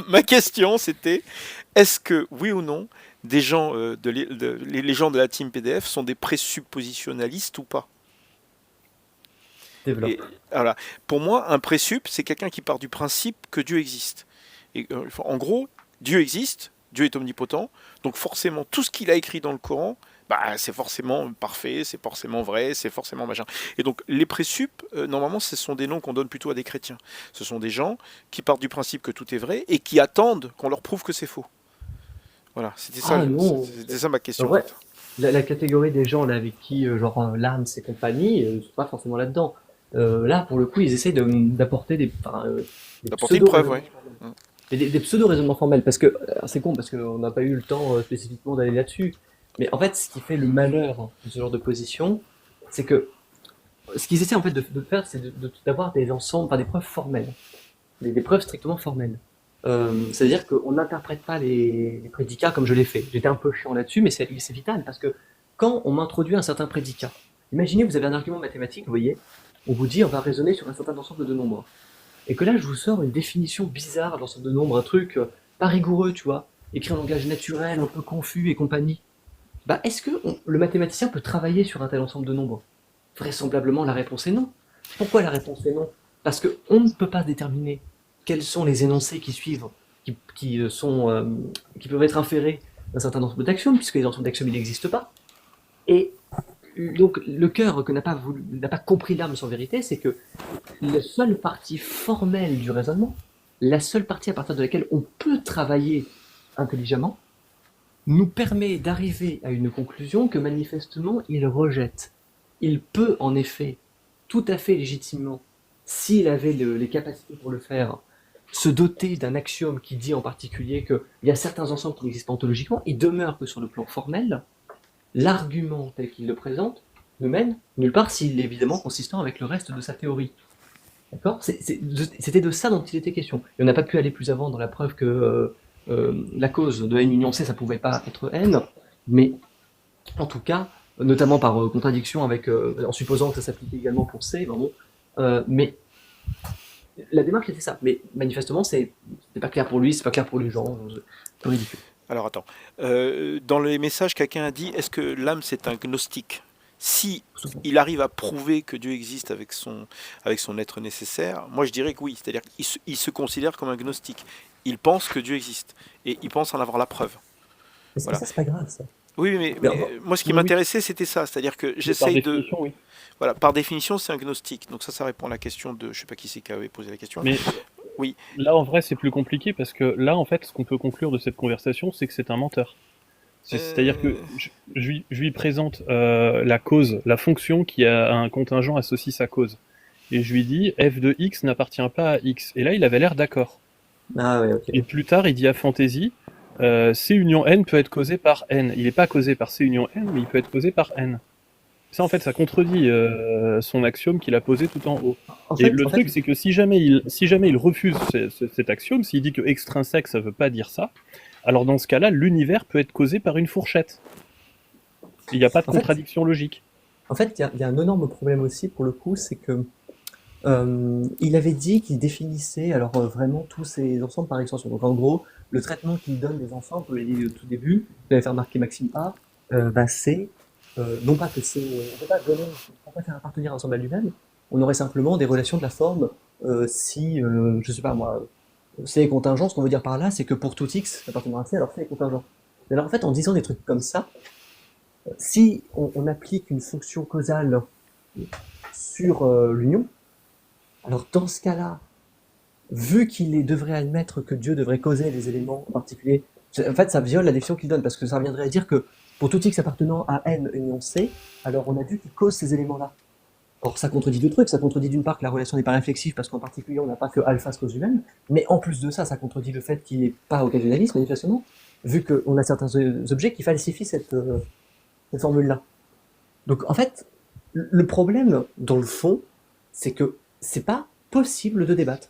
Ma question, c'était, est-ce que, oui ou non, des gens, les gens de la team PDF sont des présuppositionnalistes ou pas? Développe. Et voilà. Pour moi, un présup, c'est quelqu'un qui part du principe que Dieu existe. Et en gros, Dieu existe, Dieu est omnipotent, donc forcément, tout ce qu'il a écrit dans le Coran, bah, c'est forcément parfait, c'est forcément vrai, c'est forcément machin. Et donc, les présups, normalement, ce sont des noms qu'on donne plutôt à des chrétiens. Ce sont des gens qui partent du principe que tout est vrai et qui attendent qu'on leur prouve que c'est faux. Voilà, Ah non, c'était ça ma en question en vrai, fait. la catégorie des gens là avec qui, genre, l'âme, c'est compagnie, sont pas forcément là-dedans. Là, pour le coup, ils essaient d'apporter des D'apporter une preuve, ouais. pseudo-raisonnements formels. Et des pseudo-raisonnements formels, parce que c'est con, parce qu'on n'a pas eu le temps spécifiquement d'aller là-dessus. Mais en fait, ce qui fait le malheur de ce genre de position, c'est que ce qu'ils essaient en fait de faire, c'est d'avoir des ensembles, enfin des preuves formelles, des preuves strictement formelles. C'est-à-dire qu'on n'interprète pas les prédicats comme je l'ai fait. J'étais un peu chiant là-dessus, mais c'est vital parce que quand on m'introduit un certain prédicat, imaginez vous avez un argument mathématique, vous voyez, on vous dit on va raisonner sur un certain ensemble de nombres, et que là je vous sors une définition bizarre d'ensemble de nombres, un truc pas rigoureux, tu vois, écrit en langage naturel, un peu confus et compagnie. Bah est-ce que le mathématicien peut travailler sur un tel ensemble de nombres? Vraisemblablement la réponse est non. Pourquoi la réponse est non? Parce qu'on ne peut pas déterminer quels sont les énoncés qui suivent, qui peuvent être inférés d'un certain nombre d'axiomes, puisque les ensembles d'axiomes n'existent pas. Et donc le cœur que n'a pas compris l'âme sans vérité, c'est que la seule partie formelle du raisonnement, la seule partie à partir de laquelle on peut travailler intelligemment, nous permet d'arriver à une conclusion que manifestement il rejette. Il peut en effet, tout à fait légitimement, s'il avait les capacités pour le faire, se doter d'un axiome qui dit en particulier qu'il y a certains ensembles qui n'existent pas ontologiquement. Il demeure que sur le plan formel, l'argument tel qu'il le présente ne mène nulle part s'il est évidemment consistant avec le reste de sa théorie. D'accord? C'était de ça dont il était question. Et on n'a pas pu aller plus avant dans la preuve que la cause de n union c, ça pouvait pas être n, mais en tout cas, notamment par contradiction avec, en supposant que ça s'appliquait également pour c, vraiment. Mais la démarche était ça. Mais manifestement, c'est pas clair pour lui, c'est pas clair pour les gens. C'est un peu ridicule. Alors attends. Dans les messages, quelqu'un a dit, est-ce que l'âme c'est un gnostique? Si il arrive à prouver que Dieu existe avec son être nécessaire, moi je dirais que oui. C'est-à-dire qu'il se considère comme un gnostique. Il pense que Dieu existe. Et il pense en avoir la preuve. Mais Voilà. ça, c'est pas grave, ça. Oui, Mais, mais moi ce qui oui, m'intéressait c'était ça. C'est-à-dire que mais par j'essaye de... définition, oui. Voilà, par définition c'est un gnostique. Donc ça répond à la question de... Je sais pas qui c'est qui avait posé la question. Mais Oui. là, en vrai, c'est plus compliqué parce que là, en fait, ce qu'on peut conclure de cette conversation, c'est que c'est un menteur. C'est-à-dire que Euh, je lui présente la cause, la fonction qui a un contingent associe sa cause. Et je lui dis f de x n'appartient pas à x. Et là, il avait l'air d'accord. ah ouais, ok. Et plus tard, il dit à Fantasy C union n peut être causé par n. Il n'est pas causé par C union n, mais il peut être causé par n. Ça, en fait, ça contredit son axiome qu'il a posé tout en haut. Et le En fait, truc, c'est que si jamais il refuse cet axiome, s'il dit que extrinsèque, ça veut pas dire ça, alors dans ce cas-là, l'univers peut être causé par une fourchette. Il n'y a pas de en fait, contradiction logique. il y a un énorme problème aussi pour le coup, c'est que il avait dit qu'il définissait alors vraiment tous ces ensembles par extension. Donc en gros, le traitement qu'il donne des ensembles, comme il dit au tout début, il avait fait remarquer Maxime A, bah c'est non pas que c'est, on peut pas donner, on peut pas faire appartenir un ensemble à lui-même. On aurait simplement des relations de la forme si, je sais pas moi, C est contingent. Ce qu'on veut dire par là, c'est que pour tout x appartenant à C, alors C est contingent. Mais alors en fait, en disant des trucs comme ça, si on applique une fonction causale sur l'union, alors dans ce cas-là, vu devrait admettre que Dieu devrait causer les éléments en particulier, en fait ça viole la définition qu'il donne, parce que ça reviendrait à dire que pour tout x appartenant à n union c, alors on a vu qu'il cause ces éléments-là. Or ça contredit deux trucs, ça contredit d'une part que la relation n'est pas réflexive, parce qu'en particulier on n'a pas que alpha se cause lui-même, mais en plus de ça, ça contredit le fait qu'il n'est pas occasionnaliste, manifestement, vu qu'on a certains objets qui falsifient cette formule-là. Donc en fait, le problème, dans le fond, c'est que c'est pas possible de débattre.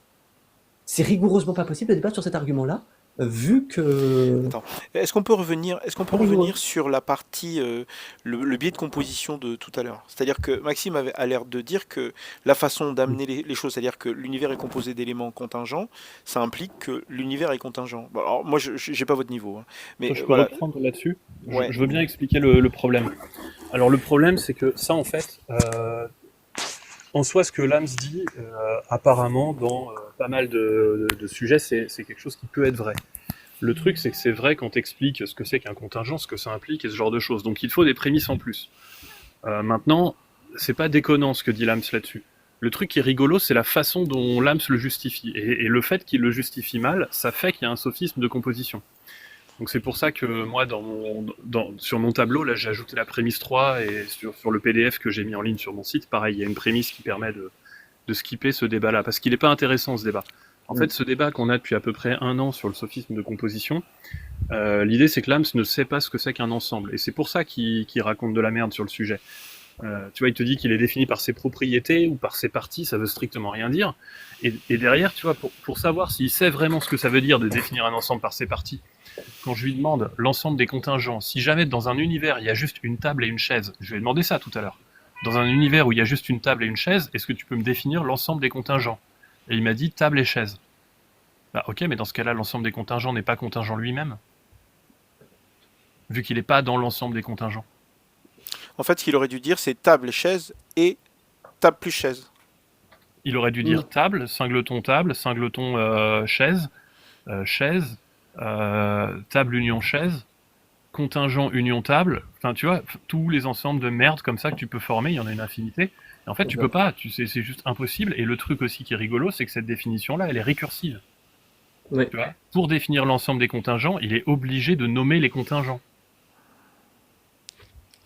C'est rigoureusement pas possible de débattre sur cet argument-là, vu que... Attends, est-ce qu'on peut Bonjour. revenir sur la partie, le biais de composition de tout à l'heure? C'est-à-dire que Maxime a l'air de dire que la façon d'amener les choses, c'est-à-dire que l'univers est composé d'éléments contingents, ça implique que l'univers est contingent. Bon, alors moi, j'ai pas votre niveau, hein, mais Je peux voilà, reprendre là-dessus. ouais, Je veux bien expliquer le problème. Alors le problème, c'est que ça, en fait, en soi, ce que Lams dit, apparemment, dans pas mal de sujets, c'est quelque chose qui peut être vrai. Le truc, c'est que c'est vrai quand t'expliques ce que c'est qu'un contingent, ce que ça implique et ce genre de choses. Donc il faut des prémices en plus. Maintenant, c'est pas déconnant ce que dit Lams là-dessus. Le truc qui est rigolo, c'est la façon dont Lams le justifie. Et le fait qu'il le justifie mal, ça fait qu'il y a un sophisme de composition. Donc c'est pour ça que moi, sur mon tableau, là, j'ai ajouté la prémisse 3 et sur le PDF que j'ai mis en ligne sur mon site, pareil, il y a une prémisse qui permet de skipper ce débat-là, parce qu'il n'est pas intéressant ce débat. En fait, ce débat qu'on a depuis à peu près 1 an sur le sophisme de composition, l'idée c'est que Lams ne sait pas ce que c'est qu'un ensemble, et c'est pour ça qu'il raconte de la merde sur le sujet. Tu vois, il te dit qu'il est défini par ses propriétés ou par ses parties, ça veut strictement rien dire. Et derrière, tu vois, pour savoir s'il sait vraiment ce que ça veut dire de définir un ensemble par ses parties, quand je lui demande l'ensemble des contingents, si jamais dans un univers il y a juste une table et une chaise, je lui ai demandé ça tout à l'heure, dans un univers où il y a juste une table et une chaise, est-ce que tu peux me définir l'ensemble des contingents? Et il m'a dit table et chaise. Bah ok, mais dans ce cas-là, l'ensemble des contingents n'est pas contingent lui-même, vu qu'il n'est pas dans l'ensemble des contingents. en fait, ce qu'il aurait dû dire, c'est table, chaise et table plus chaise. Il aurait dû dire table, singleton chaise, chaise, table union chaise, contingent union table. Enfin, tu vois, tous les ensembles de merde comme ça que tu peux former, il y en a une infinité. Et en fait, tu peux pas, c'est juste impossible. Et le truc aussi qui est rigolo, c'est que cette définition-là, elle est récursive. Ouais. Tu vois, pour définir l'ensemble des contingents, il est obligé de nommer les contingents.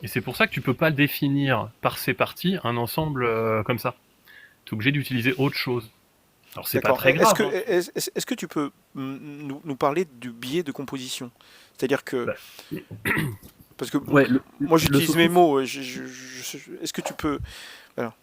Et c'est pour ça que tu peux pas définir par ses parties un ensemble comme ça. Tu es obligé d'utiliser autre chose. Alors c'est pas D'accord. très Est-ce grave. que, Hein. est-ce que tu peux nous parler du biais de composition? C'est-à-dire que, Bah, parce que ouais, moi le j'utilise mes sophisme, mots, est-ce que tu peux... Voilà.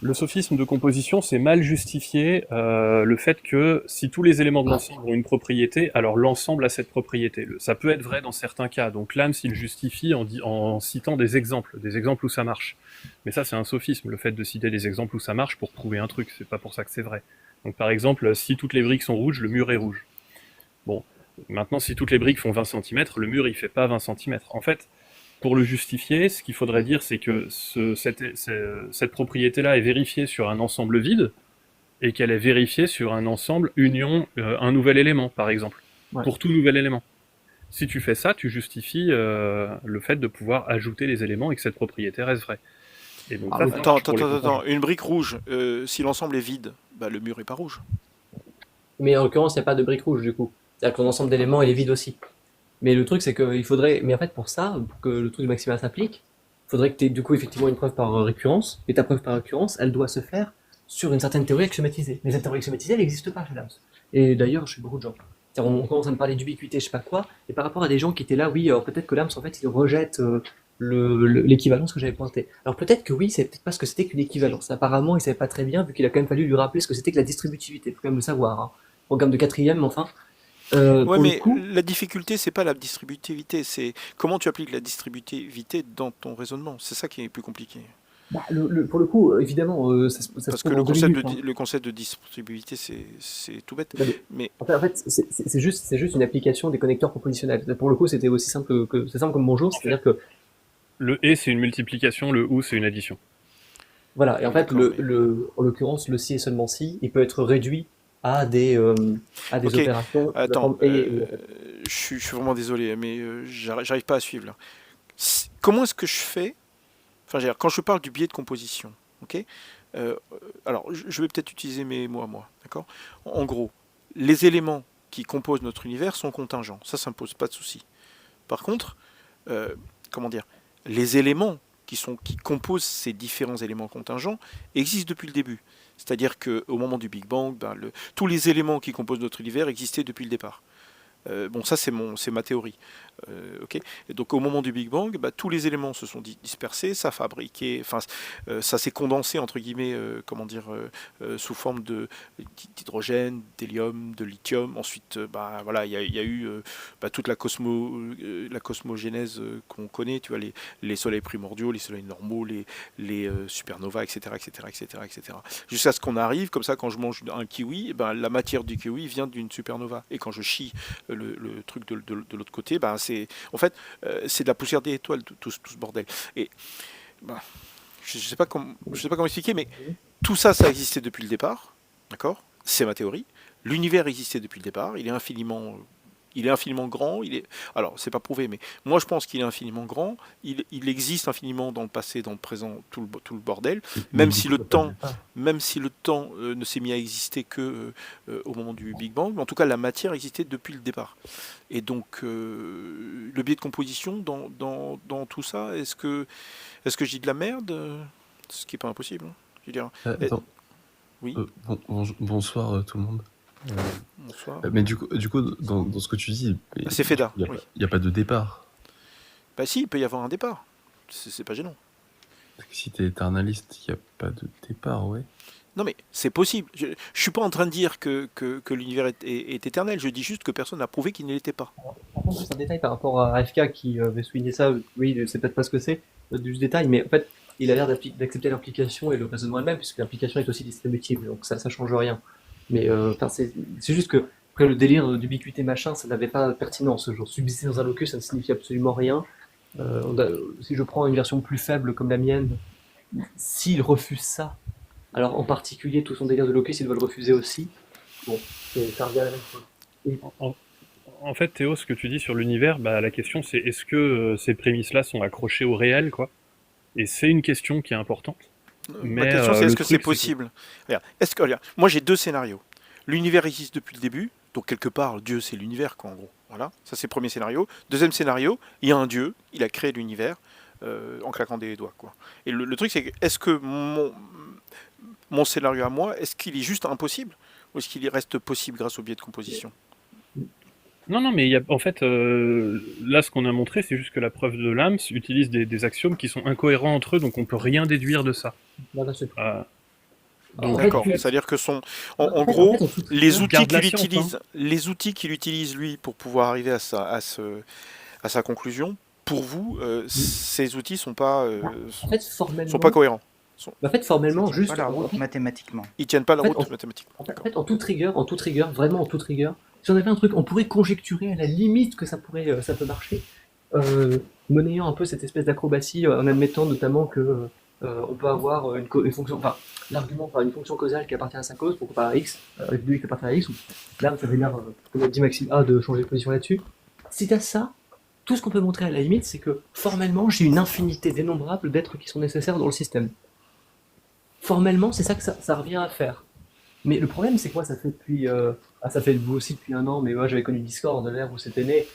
le sophisme de composition, c'est mal justifié le fait que si tous les éléments de l'ensemble ont une propriété, alors l'ensemble a cette propriété. Ça peut être vrai dans certains cas. Donc l'âme, s'il justifie en citant des exemples où ça marche. Mais ça, c'est un sophisme, le fait de citer des exemples où ça marche pour prouver un truc. C'est pas pour ça que c'est vrai. Donc par exemple, si toutes les briques sont rouges, le mur est rouge. Bon, maintenant, si toutes les briques font 20 cm, le mur, il fait pas 20 cm. En fait, pour le justifier, ce qu'il faudrait dire, c'est que cette propriété-là est vérifiée sur un ensemble vide et qu'elle est vérifiée sur un ensemble union, un nouvel élément, par exemple, Ouais. pour tout nouvel élément. Si tu fais ça, tu justifies le fait de pouvoir ajouter les éléments et que cette propriété reste vraie. Et donc ça, ça Attends, marche attends, pour les attends, contingents. attends. Une brique rouge, si l'ensemble est vide, bah, le mur est pas rouge. Mais en l'occurrence, il n'y a pas de brique rouge du coup. C'est-à-dire que ton ensemble d'éléments, il est vide aussi. Mais le truc, c'est qu'il faudrait. Mais en fait, pour ça, pour que le truc de Maxima s'applique, il faudrait que tu aies du coup effectivement une preuve par récurrence. Et ta preuve par récurrence, elle doit se faire sur une certaine théorie axiomatisée. Mais cette théorie axiomatisée, elle n'existe pas chez Lams. Et d'ailleurs, chez beaucoup de gens. C'est-à-dire, on commence à me parler d'ubiquité, je sais pas quoi, et par rapport à des gens qui étaient là, oui, alors peut-être que Lams, en fait, il rejette l'équivalence que j'avais pointé. Alors peut-être que oui, c'est peut-être pas ce que c'était qu'une équivalence. Apparemment, il savait pas très bien, vu qu'il a quand même fallu lui rappeler ce que c'était que la distributivité. Faut quand même le savoir. Hein. Programme de quatrième, enfin. Ouais, Pour le mais coup, la difficulté, c'est pas la distributivité, c'est comment tu appliques la distributivité dans ton raisonnement. C'est ça qui est plus compliqué. bah, pour le coup, évidemment, ça se Parce que prouve en deux minutes. Hein. le concept de distributivité, c'est tout bête. Non, mais Mais en fait, c'est juste une application des connecteurs propositionnels. Pour le coup, c'était aussi simple c'est simple comme bonjour, En fait, c'est-à-dire que le et c'est une multiplication, le ou c'est une addition. voilà. Et en oui, fait, d'accord, mais en l'occurrence, le si et seulement si, il peut être réduit à des ok. opérations de la Attends, forme et ou en fait. je suis vraiment désolé, mais j'arrive pas à suivre là. Comment est-ce que je fais? Enfin, je veux dire, quand je parle du biais de composition, ok? Euh, alors, je vais peut-être utiliser mes mots à moi, d'accord? En gros, les éléments qui composent notre univers sont contingents. Ça me pose pas de souci. Par contre, euh, comment dire, les éléments qui composent ces différents éléments contingents existent depuis le début. C'est-à-dire qu'au moment du Big Bang, ben, tous les éléments qui composent notre univers existaient depuis le départ. Bon, ça c'est ma théorie. Ok. Et donc au moment du Big Bang, bah, tous les éléments se sont dispersés, ça a fabriqué, enfin ça s'est condensé entre guillemets, comment dire, sous forme d'hydrogène, d'hélium, de lithium. Ensuite, bah voilà, il y a eu bah, toute la cosmogénèse qu'on connaît, tu vois, les soleils primordiaux, les soleils normaux, les supernovas, etc., etc., etc., etc. Jusqu'à ce qu'on arrive, comme ça, quand je mange un kiwi, eh ben, la matière du kiwi vient d'une supernova. Et quand je chie le truc de l'autre côté, ben, en fait, c'est de la poussière d'étoiles, tout ce bordel. Et ben, je sais pas comment expliquer, mais tout ça, ça existait depuis le départ, d'accord? C'est ma théorie. L'univers existait depuis le départ. Il est infiniment grand. Alors, c'est pas prouvé, mais moi je pense qu'il est infiniment grand. Il existe infiniment dans le passé, dans le présent, tout le bordel. Mais Même du si coup, le on peut pas le temps, départ. même si le temps ne s'est mis à exister que au moment du Big Bang, mais en tout cas la matière existait depuis le départ. Et donc le biais de composition dans tout ça, est-ce que je dis de la merde? Ce qui est pas impossible, hein. Je veux dire, Attends, oui, bonsoir tout le monde. bonsoir. Mais du coup dans ce que tu dis, Ah, c'est Feda, il oui. n'y a pas de départ. Bah si, il peut y avoir un départ. C'est pas gênant. Parce que si t'es éternaliste, il n'y a pas de départ, ouais. Non mais c'est possible. Je suis pas en train de dire que l'univers est éternel, je dis juste que personne n'a prouvé qu'il ne l'était pas. Par contre, juste un détail par rapport à FK qui avait souligné ça, oui, c'est peut-être pas ce que c'est, du détail, mais en fait, il a l'air d'accepter l'implication et le raisonnement elle-même, puisque l'implication est aussi distributive, donc ça change rien. Mais enfin, c'est juste que, après le délire d'ubiquité machin, ça n'avait pas de pertinence. Genre, subsister dans un locus, ça ne signifie absolument rien. Si je prends une version plus faible comme la mienne, s'il refuse ça, alors en particulier tout son délire de locus, il doit le refuser aussi. Bon, ça revient à la même chose. Et En, en fait, Théo, ce que tu dis sur l'univers, bah, la question c'est est-ce que ces prémices-là sont accrochées au réel, quoi? Et c'est une question qui est importante. Ma Mais question c'est le est-ce que c'est truc, c'est que possible? Regarde, moi j'ai deux scénarios. L'univers existe depuis le début, donc quelque part Dieu c'est l'univers quoi en gros. Voilà, ça c'est le premier scénario. Deuxième scénario, il y a un Dieu, il a créé l'univers en claquant des doigts quoi. Et le truc c'est que est-ce que mon scénario à moi, est-ce qu'il est juste impossible ou est-ce qu'il reste possible grâce au biais de composition? non, non, mais en fait, là, ce qu'on a montré, c'est juste que la preuve de Lams utilise des axiomes qui sont incohérents entre eux, donc on peut rien déduire de ça. voilà, c'est tout. Euh, En donc, fait, D'accord, en fait, c'est-à-dire que en en fait, en gros, fait, en tout les trigger, outils garde la qu'il science, hein. utilise, lui pour pouvoir arriver à sa conclusion, pour vous, ces outils en fait, sont pas formellement, cohérents. en fait, Ça formellement, tient pas juste, la route mathématiquement. Ils tiennent pas la en fait, route mathématiquement. en fait, en tout trigger, vraiment en tout trigger, si on avait un truc, on pourrait conjecturer à la limite que ça peut marcher, monnayant un peu cette espèce d'acrobatie, en admettant notamment que on peut avoir une fonction, enfin, l'argument par une fonction causale qui appartient à sa cause, pourquoi pas à x, avec lui qui appartient à x, ou là, ça avait l'air, comme a dit Maxime A, de changer de position là-dessus. Si t'as ça, tout ce qu'on peut montrer à la limite, c'est que formellement, j'ai une infinité dénombrable d'êtres qui sont nécessaires dans le système. Formellement, c'est ça que ça revient à faire. Mais le problème, c'est que moi, ça fait depuis, ça fait vous aussi depuis un an, mais moi, j'avais connu Discord, l'ère où c'était né,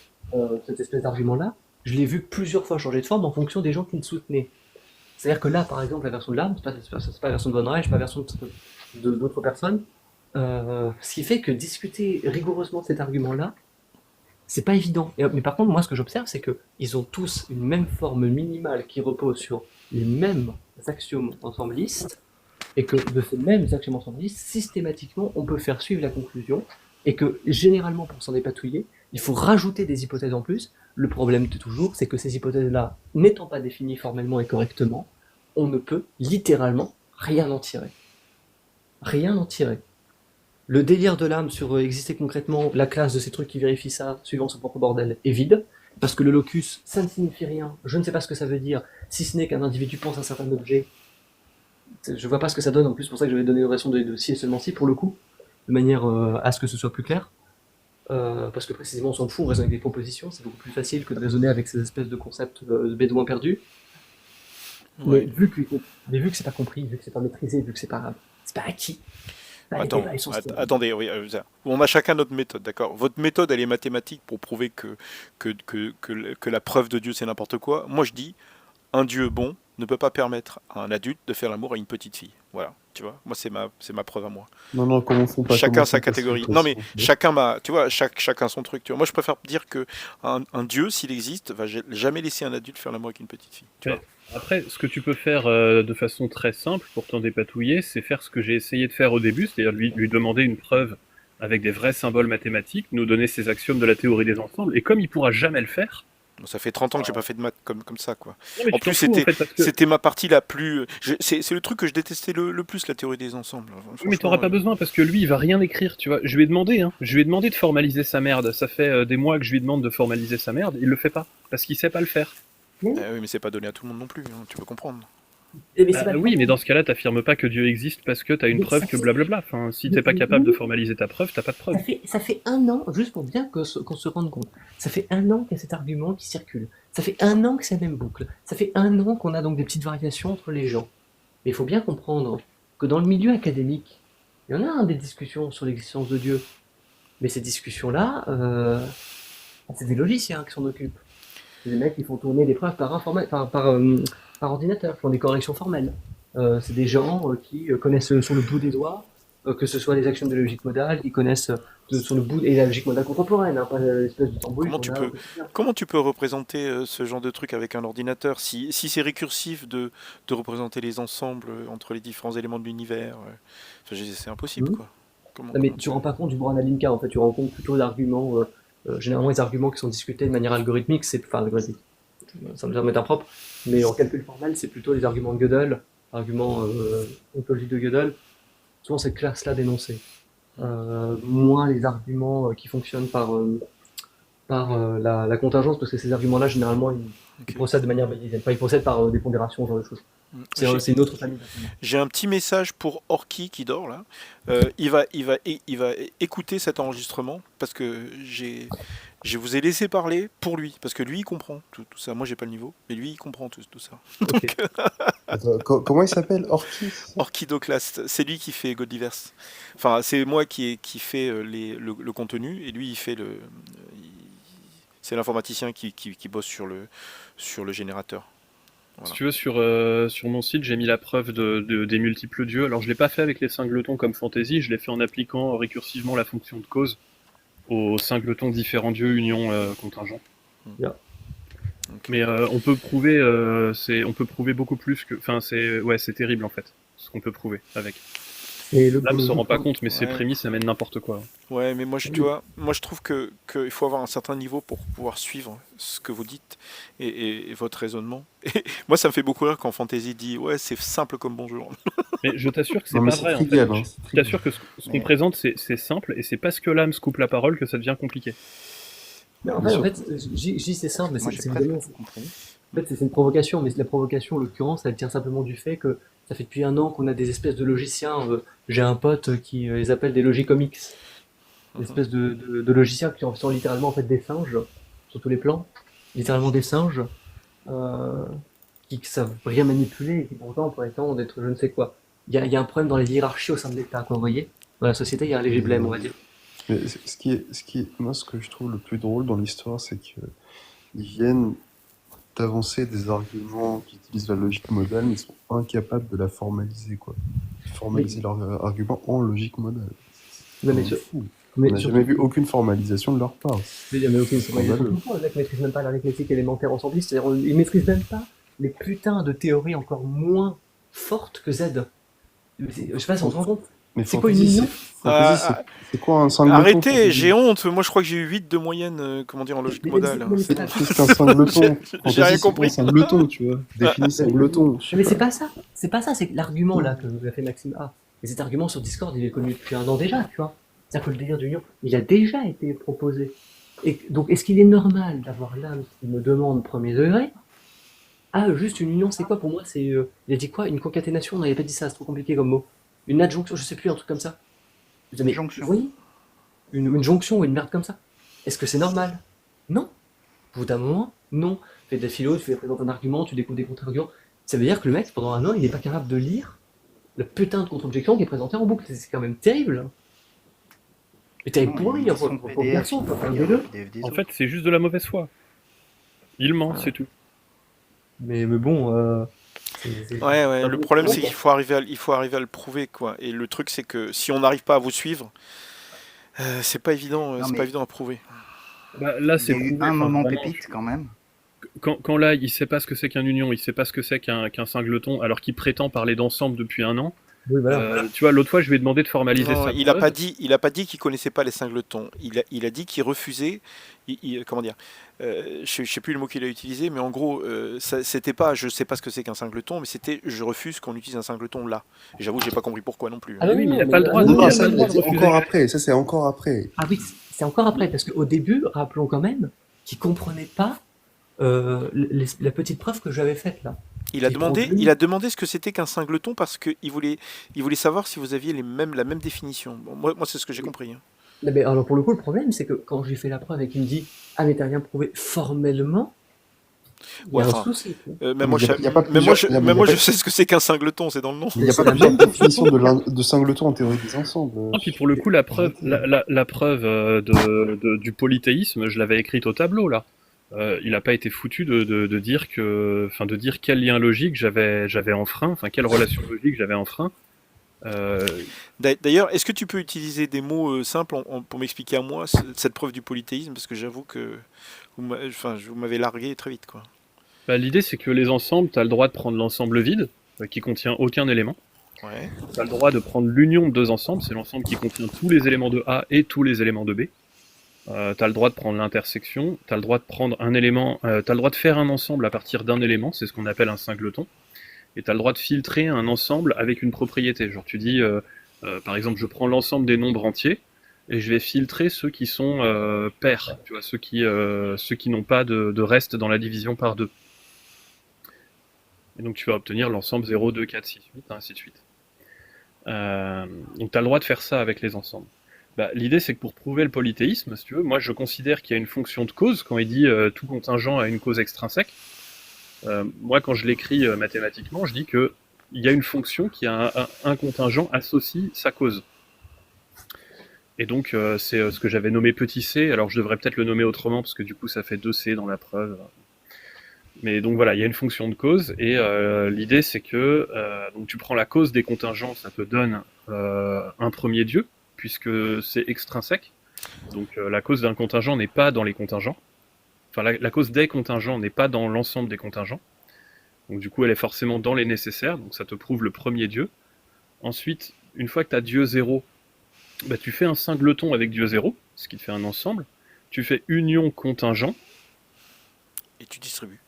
cette espèce d'argument-là. Je l'ai vu plusieurs fois changer de forme en fonction des gens qui le soutenaient. C'est-à-dire que là, par exemple, la version de l'arme, c'est pas la version de Von Reich, c'est pas la version d'autres personnes. Ce qui fait que discuter rigoureusement de cet argument-là, c'est pas évident. Mais par contre, moi, ce que j'observe, c'est que ils ont tous une même forme minimale qui repose sur les mêmes axiomes ensemblistes, et que de ces mêmes axiomes ensemblistes, systématiquement, on peut faire suivre la conclusion, et que généralement, pour s'en dépatouiller, il faut rajouter des hypothèses en plus. Le problème de toujours, c'est que ces hypothèses-là, n'étant pas définies formellement et correctement, on ne peut littéralement rien en tirer. Rien en tirer. Le délire de l'âme sur exister concrètement, la classe de ces trucs qui vérifient ça, suivant son propre bordel, est vide, parce que le locus, ça ne signifie rien, je ne sais pas ce que ça veut dire, si ce n'est qu'un individu pense à un certain objet. Je vois pas ce que ça donne, en plus, c'est pour ça que j'avais donné l'oration de si et seulement si, pour le coup, de manière à ce que ce soit plus clair. Parce que précisément, on s'en fout, on raisonne avec des propositions, c'est beaucoup plus facile que de raisonner avec ces espèces de concepts de bédouins perdus. Mais Ouais. vu que c'est pas compris, vu que c'est pas maîtrisé, vu que c'est pas acquis, bah, les débats, ils sont stériles. Attendez, oui, on a chacun notre méthode, d'accord? Votre méthode, elle est mathématique pour prouver que la preuve de Dieu, c'est n'importe quoi. Moi, je dis, un Dieu bon ne peut pas permettre à un adulte de faire l'amour à une petite fille. Voilà. Tu vois, moi c'est ma preuve à moi. Non, comment font pas Chacun comment sa font pas catégorie. cette Non mais question. tu vois, chacun son truc. Tu vois. Moi je préfère dire que un dieu, s'il existe, va jamais laisser un adulte faire l'amour avec une petite fille. Tu vois. Mais après, ce que tu peux faire de façon très simple pour t'en dépatouiller, c'est faire ce que j'ai essayé de faire au début, c'est-à-dire lui demander une preuve avec des vrais symboles mathématiques, nous donner ses axiomes de la théorie des ensembles, et comme il pourra jamais le faire, Bon, ça fait 30 ans que j'ai pas fait de maths comme ça, quoi. non mais En tu t'en plus, fous en fait, parce que c'était ma partie la plus. C'est le truc que je détestais le plus, la théorie des ensembles. oui, mais t'auras Franchement, pas besoin parce que lui, il va rien écrire, tu vois. Je lui ai demandé, hein. Je lui ai demandé de formaliser sa merde. Ça fait des mois que je lui demande de formaliser sa merde. Il le fait pas parce qu'il sait pas le faire. oui, mais c'est pas donné à tout le monde non plus, hein, tu peux comprendre. Mais c'est Bah pas le oui, mais problème. dans ce cas-là, t'affirmes pas que Dieu existe parce que t'as une Mais preuve ça que fait, blablabla. Enfin, si mais- t'es pas mais capable de non, formaliser ta preuve, t'as pas de preuve. ça fait un an, juste pour bien qu'on se rende compte, ça fait un an qu'il y a cet argument qui circule. Ça fait un an que c'est la même boucle. Ça fait un an qu'on a donc des petites variations entre les gens. Mais il faut bien comprendre que dans le milieu académique, il y en a des discussions sur l'existence de Dieu. Mais ces discussions-là, c'est des logiciens qui s'en occupent. C'est des mecs qui font tourner des preuves par ordinateur, qui font des corrections formelles. C'est des gens qui connaissent sur le bout des doigts, que ce soit les actions de la logique modale, qui connaissent sur le bout et la logique modale contemporaine, hein, pas l'espèce de tambouille Comment qu'on tu a au peux, quotidien. comment tu peux représenter ce genre de truc avec un ordinateur si c'est récursif de représenter les ensembles entre les différents éléments de l'univers enfin, c'est impossible, Mhm. quoi. Non, mais Comment tu rends pas compte du Branalinka, en fait, tu rends compte plutôt d'arguments, généralement les arguments qui sont discutés de manière algorithmique, enfin algorithmique, ça me vient de mettre impropre, mais en calcul formel, c'est plutôt les arguments de Gödel, arguments ontologiques de Gödel, souvent cette classe-là d'énoncés. Moins les arguments qui fonctionnent par la contingence, parce que ces arguments-là, généralement, ils Ok. procèdent de manière bayésienne. Enfin, ils procèdent par des pondérations, ce genre de choses. J'ai C'est une autre famille d'arguments. j'ai un petit message pour Orki qui dort là. Il va écouter cet enregistrement parce que je vous ai laissé parler pour lui parce que lui il comprend tout ça. Moi j'ai pas le niveau, mais lui il comprend tout ça. Ok. Attends, comment il s'appelle? Orki, c'est ça? Orchidoclast, c'est lui qui fait Godiverse. Enfin, c'est moi qui fait le contenu et lui il fait c'est l'informaticien qui bosse sur le générateur. Si Voilà. tu veux, sur mon site, j'ai mis la preuve des multiples dieux. Alors, je l'ai pas fait avec les singletons comme Fantasy, je l'ai fait en appliquant récursivement la fonction de cause aux singletons différents dieux union contingent. Bien. Ok. Mais on peut prouver beaucoup plus que. Enfin, c'est terrible en fait, ce qu'on peut prouver avec. Et Là, on se rend pas compte, mais ces Ouais. prémices amènent n'importe quoi. Ouais, mais moi, tu vois, moi je trouve que il faut avoir un certain niveau pour pouvoir suivre ce que vous dites et votre raisonnement. Et moi, ça me fait beaucoup rire quand Fantasy dit ouais, c'est simple comme bonjour. Mais je t'assure que c'est Non, mais pas c'est vrai en fait. trivial, hein, c'est Je trivial. t'assure que ce qu'on Mais- présente, c'est simple, et c'est parce que l'âme se coupe la parole que ça devient compliqué. Mais Mais en fait, c'est simple, mais Moi, c'est j'ai évidemment. presque compris. En fait, c'est une provocation, mais la provocation, en l'occurrence, elle tient simplement du fait que ça fait depuis un an qu'on a des espèces de logiciens. J'ai un pote qui les appelle des logicomics, des espèces de logiciens qui sont littéralement en fait des singes sur tous les plans, littéralement des singes euh, qui savent rien manipuler et qui pourtant prétendent être je ne sais quoi. Il y a un problème dans les hiérarchies au sein de l'État, quoi, vous voyez. Dans la société, il y a un léger blême, on va dire. Mais moi, ce que je trouve le plus drôle dans l'histoire, c'est qu'ils viennent d'avancer des arguments qui utilisent la logique modale, mais ils sont incapables de la formaliser, quoi. Formaliser leur argument en logique modale. Non, mais, C'est fou. mais On n'a surtout- jamais vu aucune formalisation de leur part. Je veux dire, mais ok, Scandaleux. le mec maîtrise même pas l'arithmétique élémentaire ensembliste, c'est-à-dire il maîtrise même pas les putains de théories encore moins fortes que Z. Je sais pas si on se rend compte. Mais C'est quoi une Fantasy, union c'est quoi un singleton? Arrêtez, Fantasy j'ai honte. Moi, je crois que j'ai eu 8 de moyenne, comment dire, en logique Mais- modale. mais- C'est qu'est-ce qu'un singleton? J'ai Fantasy, rien c'est quoi compris. un singleton, tu vois. Définis singleton. Mais c'est pas ça. C'est pas ça, c'est que l'argument là que nous a fait Maxime A. Et cet argument sur Discord, il est connu depuis un an déjà, tu vois. C'est-à-dire que le délire d'union, il a déjà été proposé. Et donc, est-ce qu'il est normal d'avoir l'âme qui me demande premier degré? Ah, juste une union, c'est quoi pour moi? Il a dit quoi? Une concaténation? Non, il a pas dit ça, c'est trop compliqué comme mot. Une adjonction, je sais plus, un truc comme ça. Je dis, mais, Jonction. oui, une jonction ou une merde comme ça. Est-ce que c'est normal? Non. Au bout d'un moment, non. Tu fais de la philo, tu fais présenter un argument, tu découvres des contre-arguments. Ça veut dire que le mec, pendant un an, il n'est pas capable de lire le putain de contre-objection qui est présenté en boucle. C'est quand même terrible. Et terrible pour lui, hein, pour le garçon, pour faire des deux. En fait, c'est juste de la mauvaise foi. Il ment, c'est tout. Mais bon, Ouais, le problème c'est Bon, qu'il faut il faut arriver à le prouver, quoi. Et le truc c'est que si on n'arrive pas à vous suivre, Non, c'est pas mais évident à prouver. bah, là, il y c'est a eu prouvé. un Enfin, moment vraiment, pépite quand même. quand là, il sait pas ce que c'est qu'un union, il sait pas ce que c'est qu'un singleton, alors qu'il prétend parler d'ensemble depuis un an. Oui, voilà. Tu vois, l'autre fois, je lui ai demandé de formaliser Non, sa preuve. il a pas dit qu'il connaissait pas les singletons. Il a dit qu'il refusait. Comment dire je sais plus le mot qu'il a utilisé, mais en gros, c'était pas je sais pas ce que c'est qu'un singleton, mais c'était je refuse qu'on utilise un singleton là. Et j'avoue, que j'ai pas compris pourquoi non plus. Ah Mais non, oui, mais il non, a pas le droit ah de, non, Non, il a ça, pas le il droit l'a de dit refuser. encore après. Ça, c'est encore après. ah oui, c'est encore après, parce qu'au début, rappelons quand même qu'il comprenait pas la petite preuve que j'avais faite là. Qui est convenue. Il a demandé ce que c'était qu'un singleton parce qu'il il voulait savoir si vous aviez la même définition. Bon, moi c'est ce que j'ai compris, hein. Mais alors pour le coup, le problème, c'est que quand j'ai fait la preuve et qu'il me dit ah mais t'as rien prouvé formellement, il y Ouais, a un enfin, souci, quoi. même moi, Il y a pas même moi, plusieurs. Non, mais même il y a moi, pas, je sais ce que c'est qu'un singleton, c'est dans le nom. mais il y a C'est pas la plusieurs même définitions définition. de singleton en théorie des ensembles. Ah, puis pour le coup, la preuve, Arrêtez. la preuve du polythéisme, je l'avais écrite au tableau là. Il n'a pas été foutu de dire que, enfin, de dire quel lien logique j'avais enfreint, enfin, quelle relation logique j'avais enfreint. Euh, D'ailleurs, est-ce que tu peux utiliser des mots simples pour m'expliquer à moi cette preuve du polythéisme? Parce que j'avoue que vous m'avez largué très vite, quoi. Bah, l'idée, c'est que les ensembles, tu as le droit de prendre l'ensemble vide, qui contient aucun élément. Ouais. Tu as le droit de prendre l'union de deux ensembles, c'est l'ensemble qui contient tous les éléments de A et tous les éléments de B. Tu as le droit de prendre l'intersection, tu as le droit de prendre un élément, tu as le droit de faire un ensemble à partir d'un élément, c'est ce qu'on appelle un singleton. Et tu as le droit de filtrer un ensemble avec une propriété. Genre tu dis, par exemple, je prends l'ensemble des nombres entiers, et je vais filtrer ceux qui sont pairs, tu vois, ceux qui n'ont pas de reste dans la division par 2. Et donc tu vas obtenir l'ensemble 0, 2, 4, 6, 8, ainsi de suite. Donc tu as le droit de faire ça avec les ensembles. Bah, l'idée c'est que pour prouver le polythéisme, si tu veux, moi je considère qu'il y a une fonction de cause quand il dit tout contingent a une cause extrinsèque. Moi quand je l'écris mathématiquement, je dis que il y a une fonction qui a un contingent associe sa cause. Et donc c'est ce que j'avais nommé petit c, alors je devrais peut-être le nommer autrement parce que du coup ça fait 2c dans la preuve. Mais donc voilà, il y a une fonction de cause, et l'idée c'est que donc tu prends la cause des contingents, ça te donne un premier dieu, puisque c'est extrinsèque. Donc la cause d'un contingent n'est pas dans les contingents. Enfin, la cause des contingents n'est pas dans l'ensemble des contingents. Donc du coup, elle est forcément dans les nécessaires, donc ça te prouve le premier dieu. Ensuite, une fois que tu as dieu 0, bah, tu fais un singleton avec dieu 0, ce qui te fait un ensemble. Tu fais union contingent. Et tu distribues.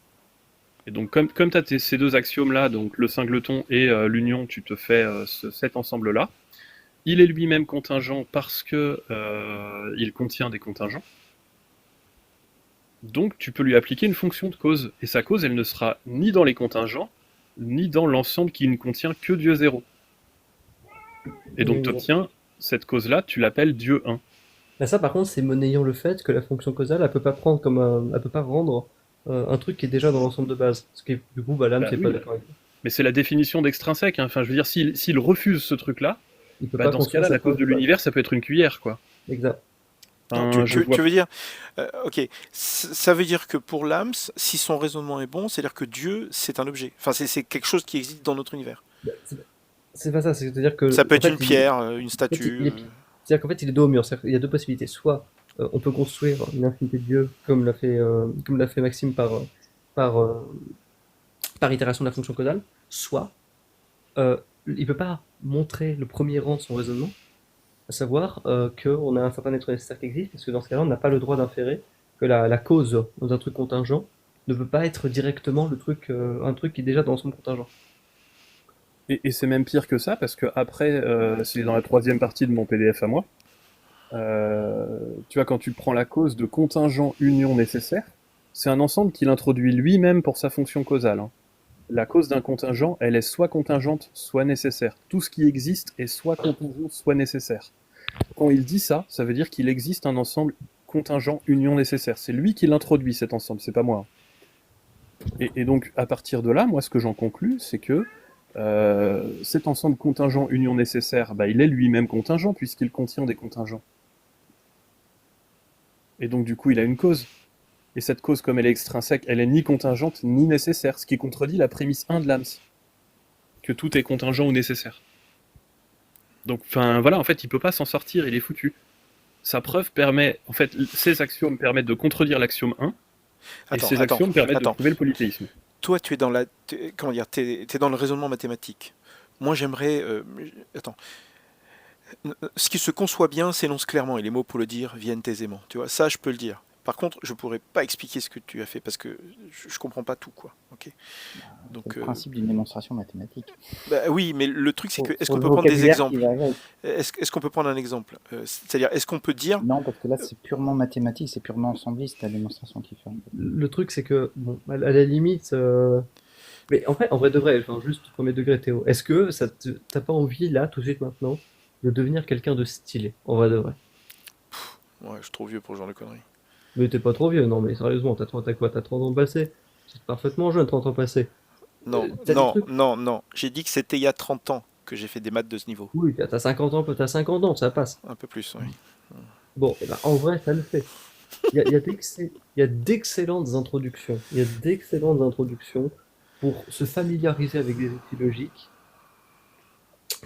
Et donc, comme tu as ces deux axiomes-là, donc le singleton et l'union, tu te fais cet ensemble-là. Il est lui-même contingent parce que il contient des contingents. Donc, tu peux lui appliquer une fonction de cause. Et sa cause, elle ne sera ni dans les contingents, ni dans l'ensemble qui ne contient que dieu 0. Et donc, tu obtiens cette cause-là, tu l'appelles dieu 1. Là, ça, par contre, c'est monnayant le fait que la fonction causale, elle peut pas prendre elle peut pas rendre un truc qui est déjà dans l'ensemble de base. Ce qui, du coup, l'âme, Bah c'est oui, pas bah. d'accord avec lui. Mais c'est la définition d'extrinsèque, hein. Enfin, je veux dire, s'il refuse ce truc-là, Il peut bah, pas dans ce construire cas-là, sa la cause cause de de base. l'univers, ça peut être une cuillère, quoi. Exact. Non, Enfin, je vois. tu veux dire, ok, ça veut dire que pour l'AMS, si son raisonnement est bon, c'est-à-dire que Dieu, c'est un objet. Enfin, c'est quelque chose qui existe dans notre univers. Bah, c'est pas ça, c'est-à-dire que. Ça peut en être fait, une pierre, une en fait, statue. c'est-à-dire qu'en fait, il est dos au mur. C'est-à-dire qu'il y a deux possibilités. Soit on peut construire une infinité de dieux, comme l'a fait Maxime par, euh, par itération de la fonction causale, soit il peut pas montrer le premier rang de son raisonnement, à savoir qu'on a un certain être nécessaire qui existe, parce que dans ce cas-là, on n'a pas le droit d'inférer que la cause d'un truc contingent ne peut pas être directement un truc qui est déjà dans son contingent. Et c'est même pire que ça, parce que après, c'est dans la troisième partie de mon PDF à moi. Tu vois, quand tu prends la cause de contingent union nécessaire, c'est un ensemble qu'il introduit lui-même pour sa fonction causale, hein. La cause d'un contingent, elle est soit contingente, soit nécessaire. Tout ce qui existe est soit contingent, soit nécessaire. Quand il dit ça, ça veut dire qu'il existe un ensemble contingent union nécessaire. C'est lui qui l'introduit, cet ensemble, c'est pas moi. Et donc, à partir de là, moi, ce que j'en conclus, c'est que cet ensemble contingent union nécessaire, bah, il est lui-même contingent, puisqu'il contient des contingents. Et donc, du coup, il a une cause. Et cette cause, comme elle est extrinsèque, elle est ni contingente ni nécessaire, ce qui contredit la prémisse 1 de l'AMS. que tout est contingent ou nécessaire. Donc, enfin, voilà, en fait, il peut pas s'en sortir, il est foutu. Sa preuve permet, en fait, ces axiomes permettent de contredire l'axiome 1, et ces axiomes permettent de prouver le polythéisme. Toi, tu es dans comment dire, t'es dans le raisonnement mathématique. Moi, j'aimerais, attends. Ce qui se conçoit bien s'énonce clairement, et les mots pour le dire viennent aisément. Tu vois, ça, je peux le dire. Par contre, je pourrais pas expliquer ce que tu as fait parce que je comprends pas tout, quoi. Ok. Donc, c'est le principe d'une démonstration mathématique. Bah, oui, mais le truc, c'est que est-ce qu'on peut prendre des exemples? Est-ce qu'on peut prendre un exemple? C'est-à-dire, est-ce qu'on peut dire? Non, parce que là, c'est purement mathématique, c'est purement ensembliste la démonstration qu'il fait. Le truc, c'est que, bon, à la limite, mais en fait, en vrai de vrai, enfin, juste au premier degré, Théo, est-ce que t'as pas envie, là, tout de suite maintenant, de devenir quelqu'un de stylé, en vrai de vrai? Ouais, je suis trop vieux pour ce genre de conneries. Mais t'es pas trop vieux, non, mais sérieusement, t'as quoi? T'as 30 ans passé? C'est parfaitement jeune, 30 ans passé. Non, non. J'ai dit que c'était il y a 30 ans que j'ai fait des maths de ce niveau. Oui, t'as 50 ans, ça passe. Un peu plus, oui. Bon, eh ben, en vrai, ça le fait. Il y a d'excellentes introductions. Il y a d'excellentes introductions pour se familiariser avec des outils logiques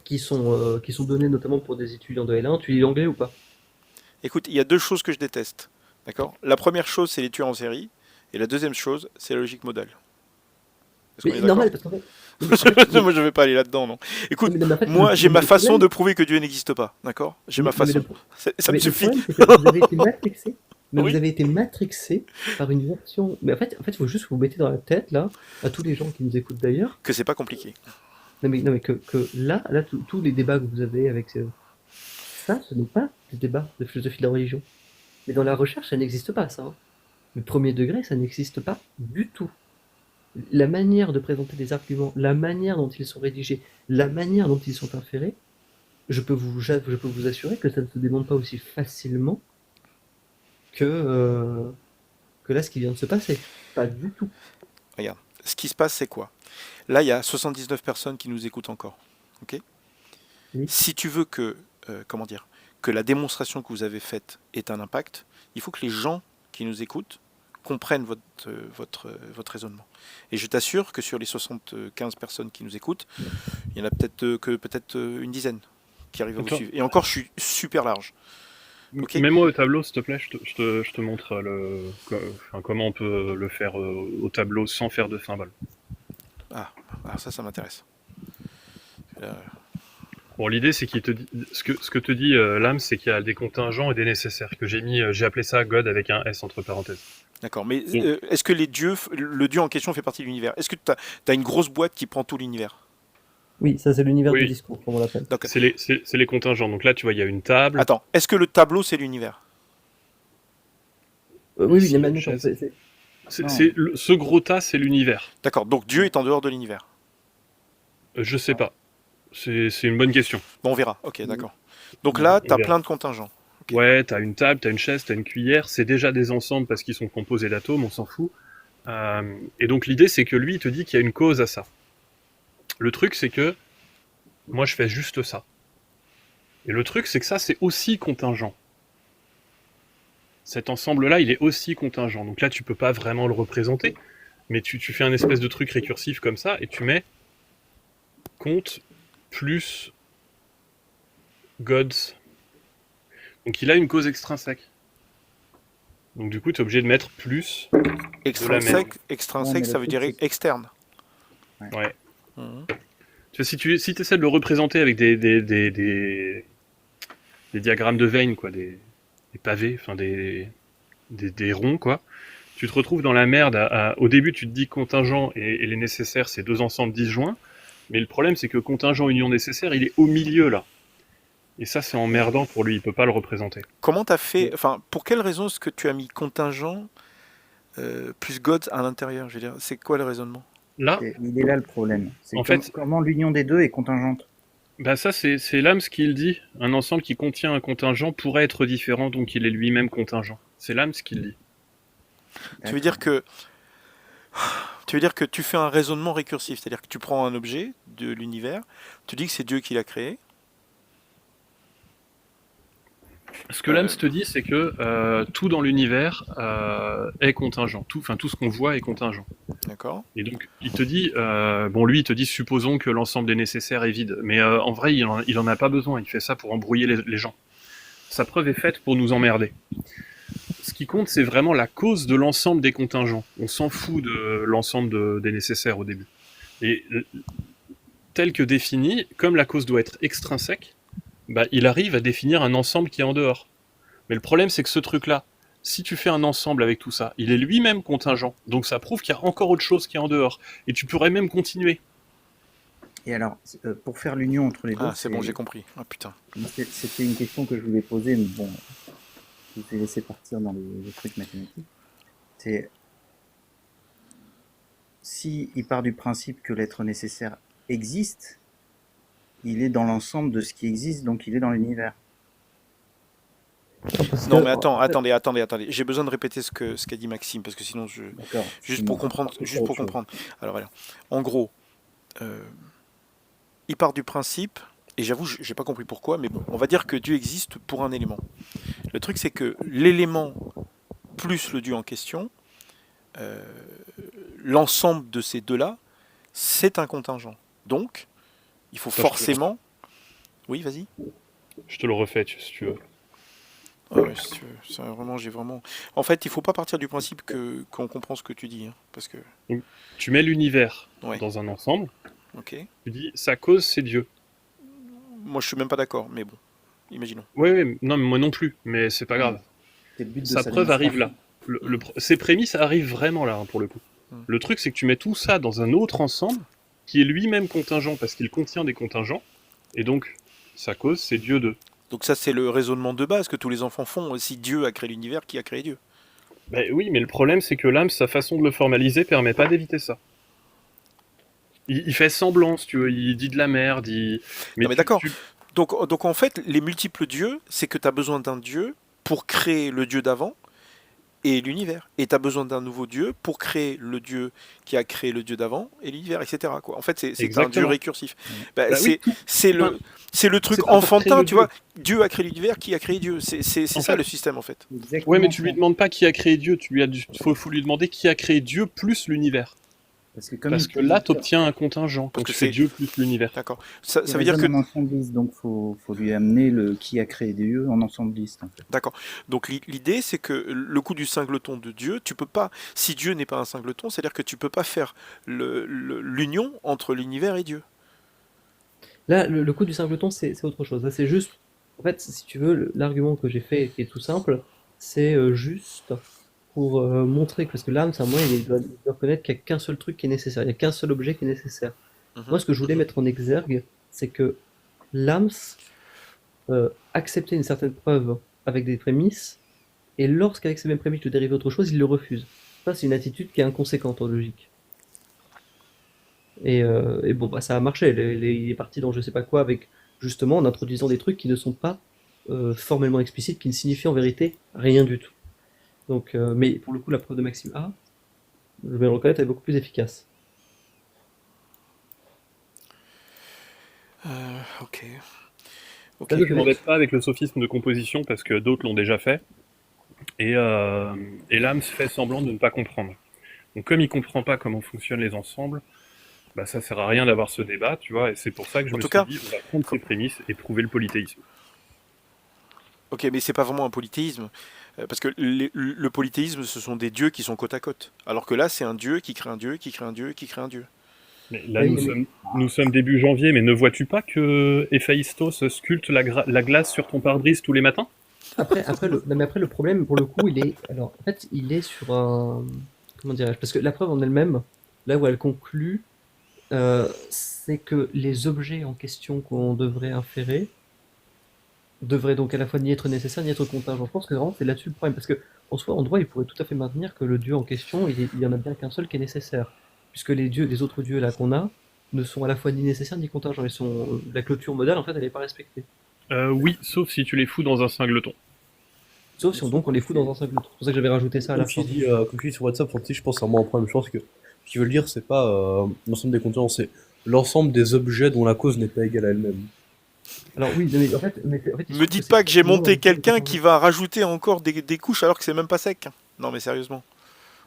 qui sont données notamment pour des étudiants de L1. Tu lis l'anglais ou pas? Écoute, il y a deux choses que je déteste. D'accord? La première chose, c'est les tueurs en série. Et la deuxième chose, c'est la logique modale. Mais normal, parce qu'en fait, moi, je vais pas aller là-dedans, non. Écoute, mais en fait, moi, j'ai ma façon de prouver que Dieu n'existe pas. D'accord? J'ai ma façon. Ça me suffit. Le problème, c'est que vous avez été matrixé. Mais Oui. vous avez été matrixé par une version. Mais en fait, il faut juste vous mettre dans la tête, là, à tous les gens qui nous écoutent d'ailleurs. Que c'est pas compliqué. Non, mais que là, tous les débats que vous avez avec ça, ce n'est pas des débats de philosophie de la religion. Mais dans la recherche, ça n'existe pas, ça. Hein. Le premier degré, ça n'existe pas du tout. La manière de présenter des arguments, la manière dont ils sont rédigés, la manière dont ils sont inférés, je peux vous assurer que ça ne se démonte pas aussi facilement que là, ce qui vient de se passer. Pas du tout. Regarde, ce qui se passe, c'est quoi? Là, il y a 79 personnes qui nous écoutent encore. Ok? Oui. Si tu veux que, comment dire, que la démonstration que vous avez faite ait un impact, il faut que les gens qui nous écoutent comprennent votre raisonnement. Et je t'assure que sur les 75 personnes qui nous écoutent, il y en a peut-être une dizaine qui arrivent à vous suivre. Et encore, je suis super large. Okay. Mets-moi au tableau, s'il te plaît, je te montre comment on peut le faire au tableau sans faire de symbole. Ah, ça m'intéresse. Bon, l'idée, c'est qu'il te dit, ce que te dit l'âme, c'est qu'il y a des contingents et des nécessaires, que j'ai appelé ça God avec un S entre parenthèses. D'accord, mais est-ce que le dieu en question fait partie de l'univers? Est-ce que tu as une grosse boîte qui prend tout l'univers? Oui, ça c'est l'univers du discours, comme on l'appelle. C'est les contingents. Donc là, tu vois, il y a une table. Attends, est-ce que le tableau, c'est l'univers? Oui, mais ce gros tas, c'est l'univers. D'accord, donc Dieu est en dehors de l'univers? Je sais pas. C'est une bonne question. Bon, on verra. Ok, d'accord. Donc là, tu as plein de contingents. Okay. Ouais, tu as une table, tu as une chaise, tu as une cuillère. C'est déjà des ensembles parce qu'ils sont composés d'atomes, on s'en fout. Et donc l'idée, c'est que lui, il te dit qu'il y a une cause à ça. Le truc, c'est que moi, je fais juste ça. Et le truc, c'est que ça, c'est aussi contingent. Cet ensemble-là, il est aussi contingent. Donc là, tu peux pas vraiment le représenter, mais tu fais un espèce de truc récursif comme ça, et tu mets compte plus gods. Donc il a une cause extrinsèque. Donc du coup, tu es obligé de mettre plus. Extrinsèque, ça veut dire externe. Ouais. Tu vois, si tu essaies de le représenter avec des diagrammes de Venn, quoi, des pavés, enfin des ronds, quoi, tu te retrouves dans la merde. Au début, tu te dis contingent et les nécessaires, c'est deux ensembles disjoints. Mais le problème, c'est que contingent union nécessaire, il est au milieu, là. Et ça, c'est emmerdant pour lui, il peut pas le représenter. Comment t'as fait, enfin, pour quelle raison est-ce que tu as mis contingent plus gods à l'intérieur? Je veux dire, c'est quoi le raisonnement? Là, il est là le problème. C'est comment l'union des deux est contingente. Bah ça, c'est l'âme ce qu'il dit. Un ensemble qui contient un contingent pourrait être différent, donc il est lui-même contingent. C'est l'âme ce qu'il dit. Tu veux dire que tu fais un raisonnement récursif, c'est-à-dire que tu prends un objet de l'univers, tu dis que c'est Dieu qui l'a créé. Ce que Lams te dit, c'est que tout dans l'univers est contingent. Tout ce qu'on voit est contingent. D'accord. Et donc, il te dit, lui, il te dit, supposons que l'ensemble des nécessaires est vide. Mais en vrai, il en a pas besoin. Il fait ça pour embrouiller les gens. Sa preuve est faite pour nous emmerder. Ce qui compte, c'est vraiment la cause de l'ensemble des contingents. On s'en fout de l'ensemble des nécessaires au début. Et tel que défini, comme la cause doit être extrinsèque, il arrive à définir un ensemble qui est en dehors. Mais le problème, c'est que ce truc-là, si tu fais un ensemble avec tout ça, il est lui-même contingent. Donc ça prouve qu'il y a encore autre chose qui est en dehors. Et tu pourrais même continuer. Et alors, pour faire l'union entre les deux... Ah, c'est bon, j'ai compris. Ah, putain. C'était une question que je voulais poser, mais bon, je vous ai laissé partir dans les trucs mathématiques. C'est... Si il part du principe que l'être nécessaire existe, il est dans l'ensemble de ce qui existe, donc il est dans l'univers. Non, mais attendez. J'ai besoin de répéter ce qu'a dit Maxime, parce que sinon, juste pour comprendre. Alors, voilà. En gros, il part du principe, et j'avoue, j'ai pas compris pourquoi, mais bon, on va dire que Dieu existe pour un élément. Le truc, c'est que l'élément plus le Dieu en question, l'ensemble de ces deux-là, c'est un contingent. Donc, il faut forcément... Oui, vas-y. Je te le refais, si tu veux. Ah ouais, si tu veux. Ça, vraiment... En fait, il faut pas partir du principe qu'on comprend ce que tu dis. Hein, parce que... Tu mets l'univers dans un ensemble. Ok. Tu dis, sa cause, c'est Dieu. Moi, je suis même pas d'accord, mais bon, imaginons. Oui, non, mais moi non plus, mais c'est pas grave. Sa preuve arrive là. Ses prémices arrivent vraiment là, hein, pour le coup. Le truc, c'est que tu mets tout ça dans un autre ensemble, qui est lui-même contingent, parce qu'il contient des contingents, et donc, sa cause, c'est Dieu 2. Donc ça, c'est le raisonnement de base que tous les enfants font. Si Dieu a créé l'univers, qui a créé Dieu? Oui, mais le problème, c'est que l'âme, sa façon de le formaliser permet pas d'éviter ça. Il fait semblant, si tu veux, il dit de la merde, non, mais d'accord. Donc en fait, les multiples dieux, c'est que tu as besoin d'un dieu pour créer le dieu d'avant et l'univers. Et tu as besoin d'un nouveau dieu pour créer le dieu qui a créé le dieu d'avant et l'univers, etc. Quoi. En fait, c'est un dieu récursif. C'est le truc enfantin, tu vois. Dieu a créé l'univers, qui a créé Dieu. C'est ça le système, en fait. Ouais, mais tu lui demandes pas qui a créé Dieu, faut lui demander qui a créé Dieu plus l'univers. Parce que là, tu obtiens un contingent, donc c'est Dieu plus l'univers. D'accord. Ça veut dire que... en ensembliste, donc faut lui amener le qui a créé Dieu en ensembliste. En fait. D'accord. Donc l'idée, c'est que le coup du singleton de Dieu, tu peux pas... Si Dieu n'est pas un singleton, c'est-à-dire que tu peux pas faire l'union entre l'univers et Dieu. Là, le coup du singleton, c'est autre chose. Là, c'est juste... En fait, si tu veux, l'argument que j'ai fait, qui est tout simple, c'est juste... pour montrer que, parce que l'âme, c'est un moyen, il doit reconnaître qu'il n'y a qu'un seul truc qui est nécessaire, il n'y a qu'un seul objet qui est nécessaire. Moi, ce que je voulais mettre en exergue, c'est que l'âme acceptait une certaine preuve avec des prémices, et lorsqu'avec ces mêmes prémices, je dérive autre chose, il le refuse. Ça, c'est une attitude qui est inconséquente en logique. Et bon, ça a marché. Il est parti dans je sais pas quoi, avec justement en introduisant des trucs qui ne sont pas formellement explicites, qui ne signifient en vérité rien du tout. Donc, mais pour le coup, la preuve de Maxime A, je vais le reconnaître, elle est beaucoup plus efficace. Ok. Je ne m'embête pas avec le sophisme de composition parce que d'autres l'ont déjà fait. Et l'âme fait semblant de ne pas comprendre. Donc comme il ne comprend pas comment fonctionnent les ensembles, ça sert à rien d'avoir ce débat, tu vois, et c'est pour ça que je me suis dit, on va prendre ces prémices et prouver le polythéisme. Ok, mais c'est pas vraiment un polythéisme, parce que le polythéisme, ce sont des dieux qui sont côte à côte. Alors que là, c'est un dieu qui crée un dieu, qui crée un dieu, qui crée un dieu. Mais là, nous sommes début janvier, mais ne vois-tu pas que Héphaïstos sculpte la glace sur ton pare-brise tous les matins? Après, le problème, pour le coup, il est sur un... Comment dirais-je? Parce que la preuve en elle-même, là où elle conclut, c'est que les objets en question qu'on devrait inférer devraient donc à la fois ni être nécessaires, ni être contingents. Je pense que vraiment, c'est là-dessus le problème. Parce que, en soi, en droit, il pourrait tout à fait maintenir que le dieu en question, il y en a bien qu'un seul qui est nécessaire. Puisque les autres dieux là qu'on a, ne sont à la fois ni nécessaires ni contingents. La clôture modale, en fait, elle n'est pas respectée. Oui, sauf si tu les fous dans un singleton. Sauf si on les fout dans un singleton. C'est pour ça que j'avais rajouté ça à la fin. Comme tu dis sur WhatsApp, je pense à moi un problème. Je pense que ce qu'ils veulent dire, c'est pas l'ensemble des contingents, c'est l'ensemble des objets dont la cause n'est pas égale à elle-même. Alors oui, mais en fait, il se Me trouve dites c'est pas que j'ai exactement dans monté l'histoire du quelqu'un contingent. qui va rajouter encore des couches alors que c'est même pas sec. Non mais sérieusement.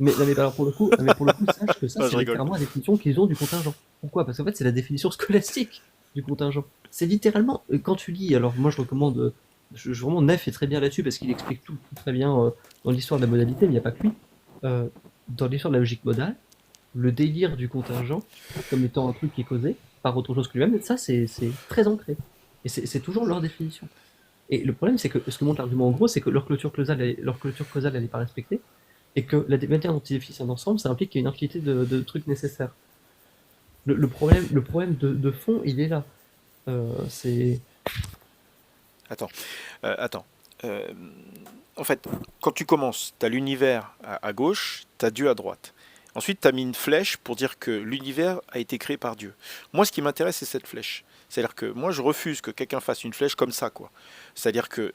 Mais, non, mais alors pour le coup, sache que ça, Non, c'est je rigole. littéralement la définition qu'ils ont du contingent. Pourquoi? Parce qu'en fait, c'est la définition scolastique du contingent. C'est littéralement, quand tu lis, alors moi je recommande, vraiment Neff est très bien là-dessus parce qu'il explique tout très bien dans l'histoire de la modalité, mais il n'y a pas que lui. Dans l'histoire de la logique modale, le délire du contingent comme étant un truc qui est causé par autre chose que lui-même, ça c'est très ancré. Et c'est toujours leur définition. Et le problème, c'est que ce que montre l'argument en gros, c'est que leur clôture causale, elle n'est pas respectée, et que la manière dont ils définissent un ensemble, ça implique qu'il y a une infinité de trucs nécessaires. Le problème de fond, il est là. C'est. Attends. Euh, En fait, quand tu commences, tu as l'univers à gauche, tu as Dieu à droite. Ensuite, tu as mis une flèche pour dire que l'univers a été créé par Dieu. Moi, ce qui m'intéresse, c'est cette flèche. C'est-à-dire que moi, je refuse que quelqu'un fasse une flèche comme ça, quoi. C'est-à-dire que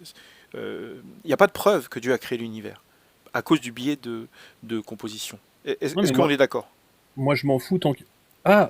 il n'y a pas de preuve que Dieu a créé l'univers à cause du biais de composition. Est-ce Non, mais qu'on est d'accord? moi je m'en fous tant que. Ah,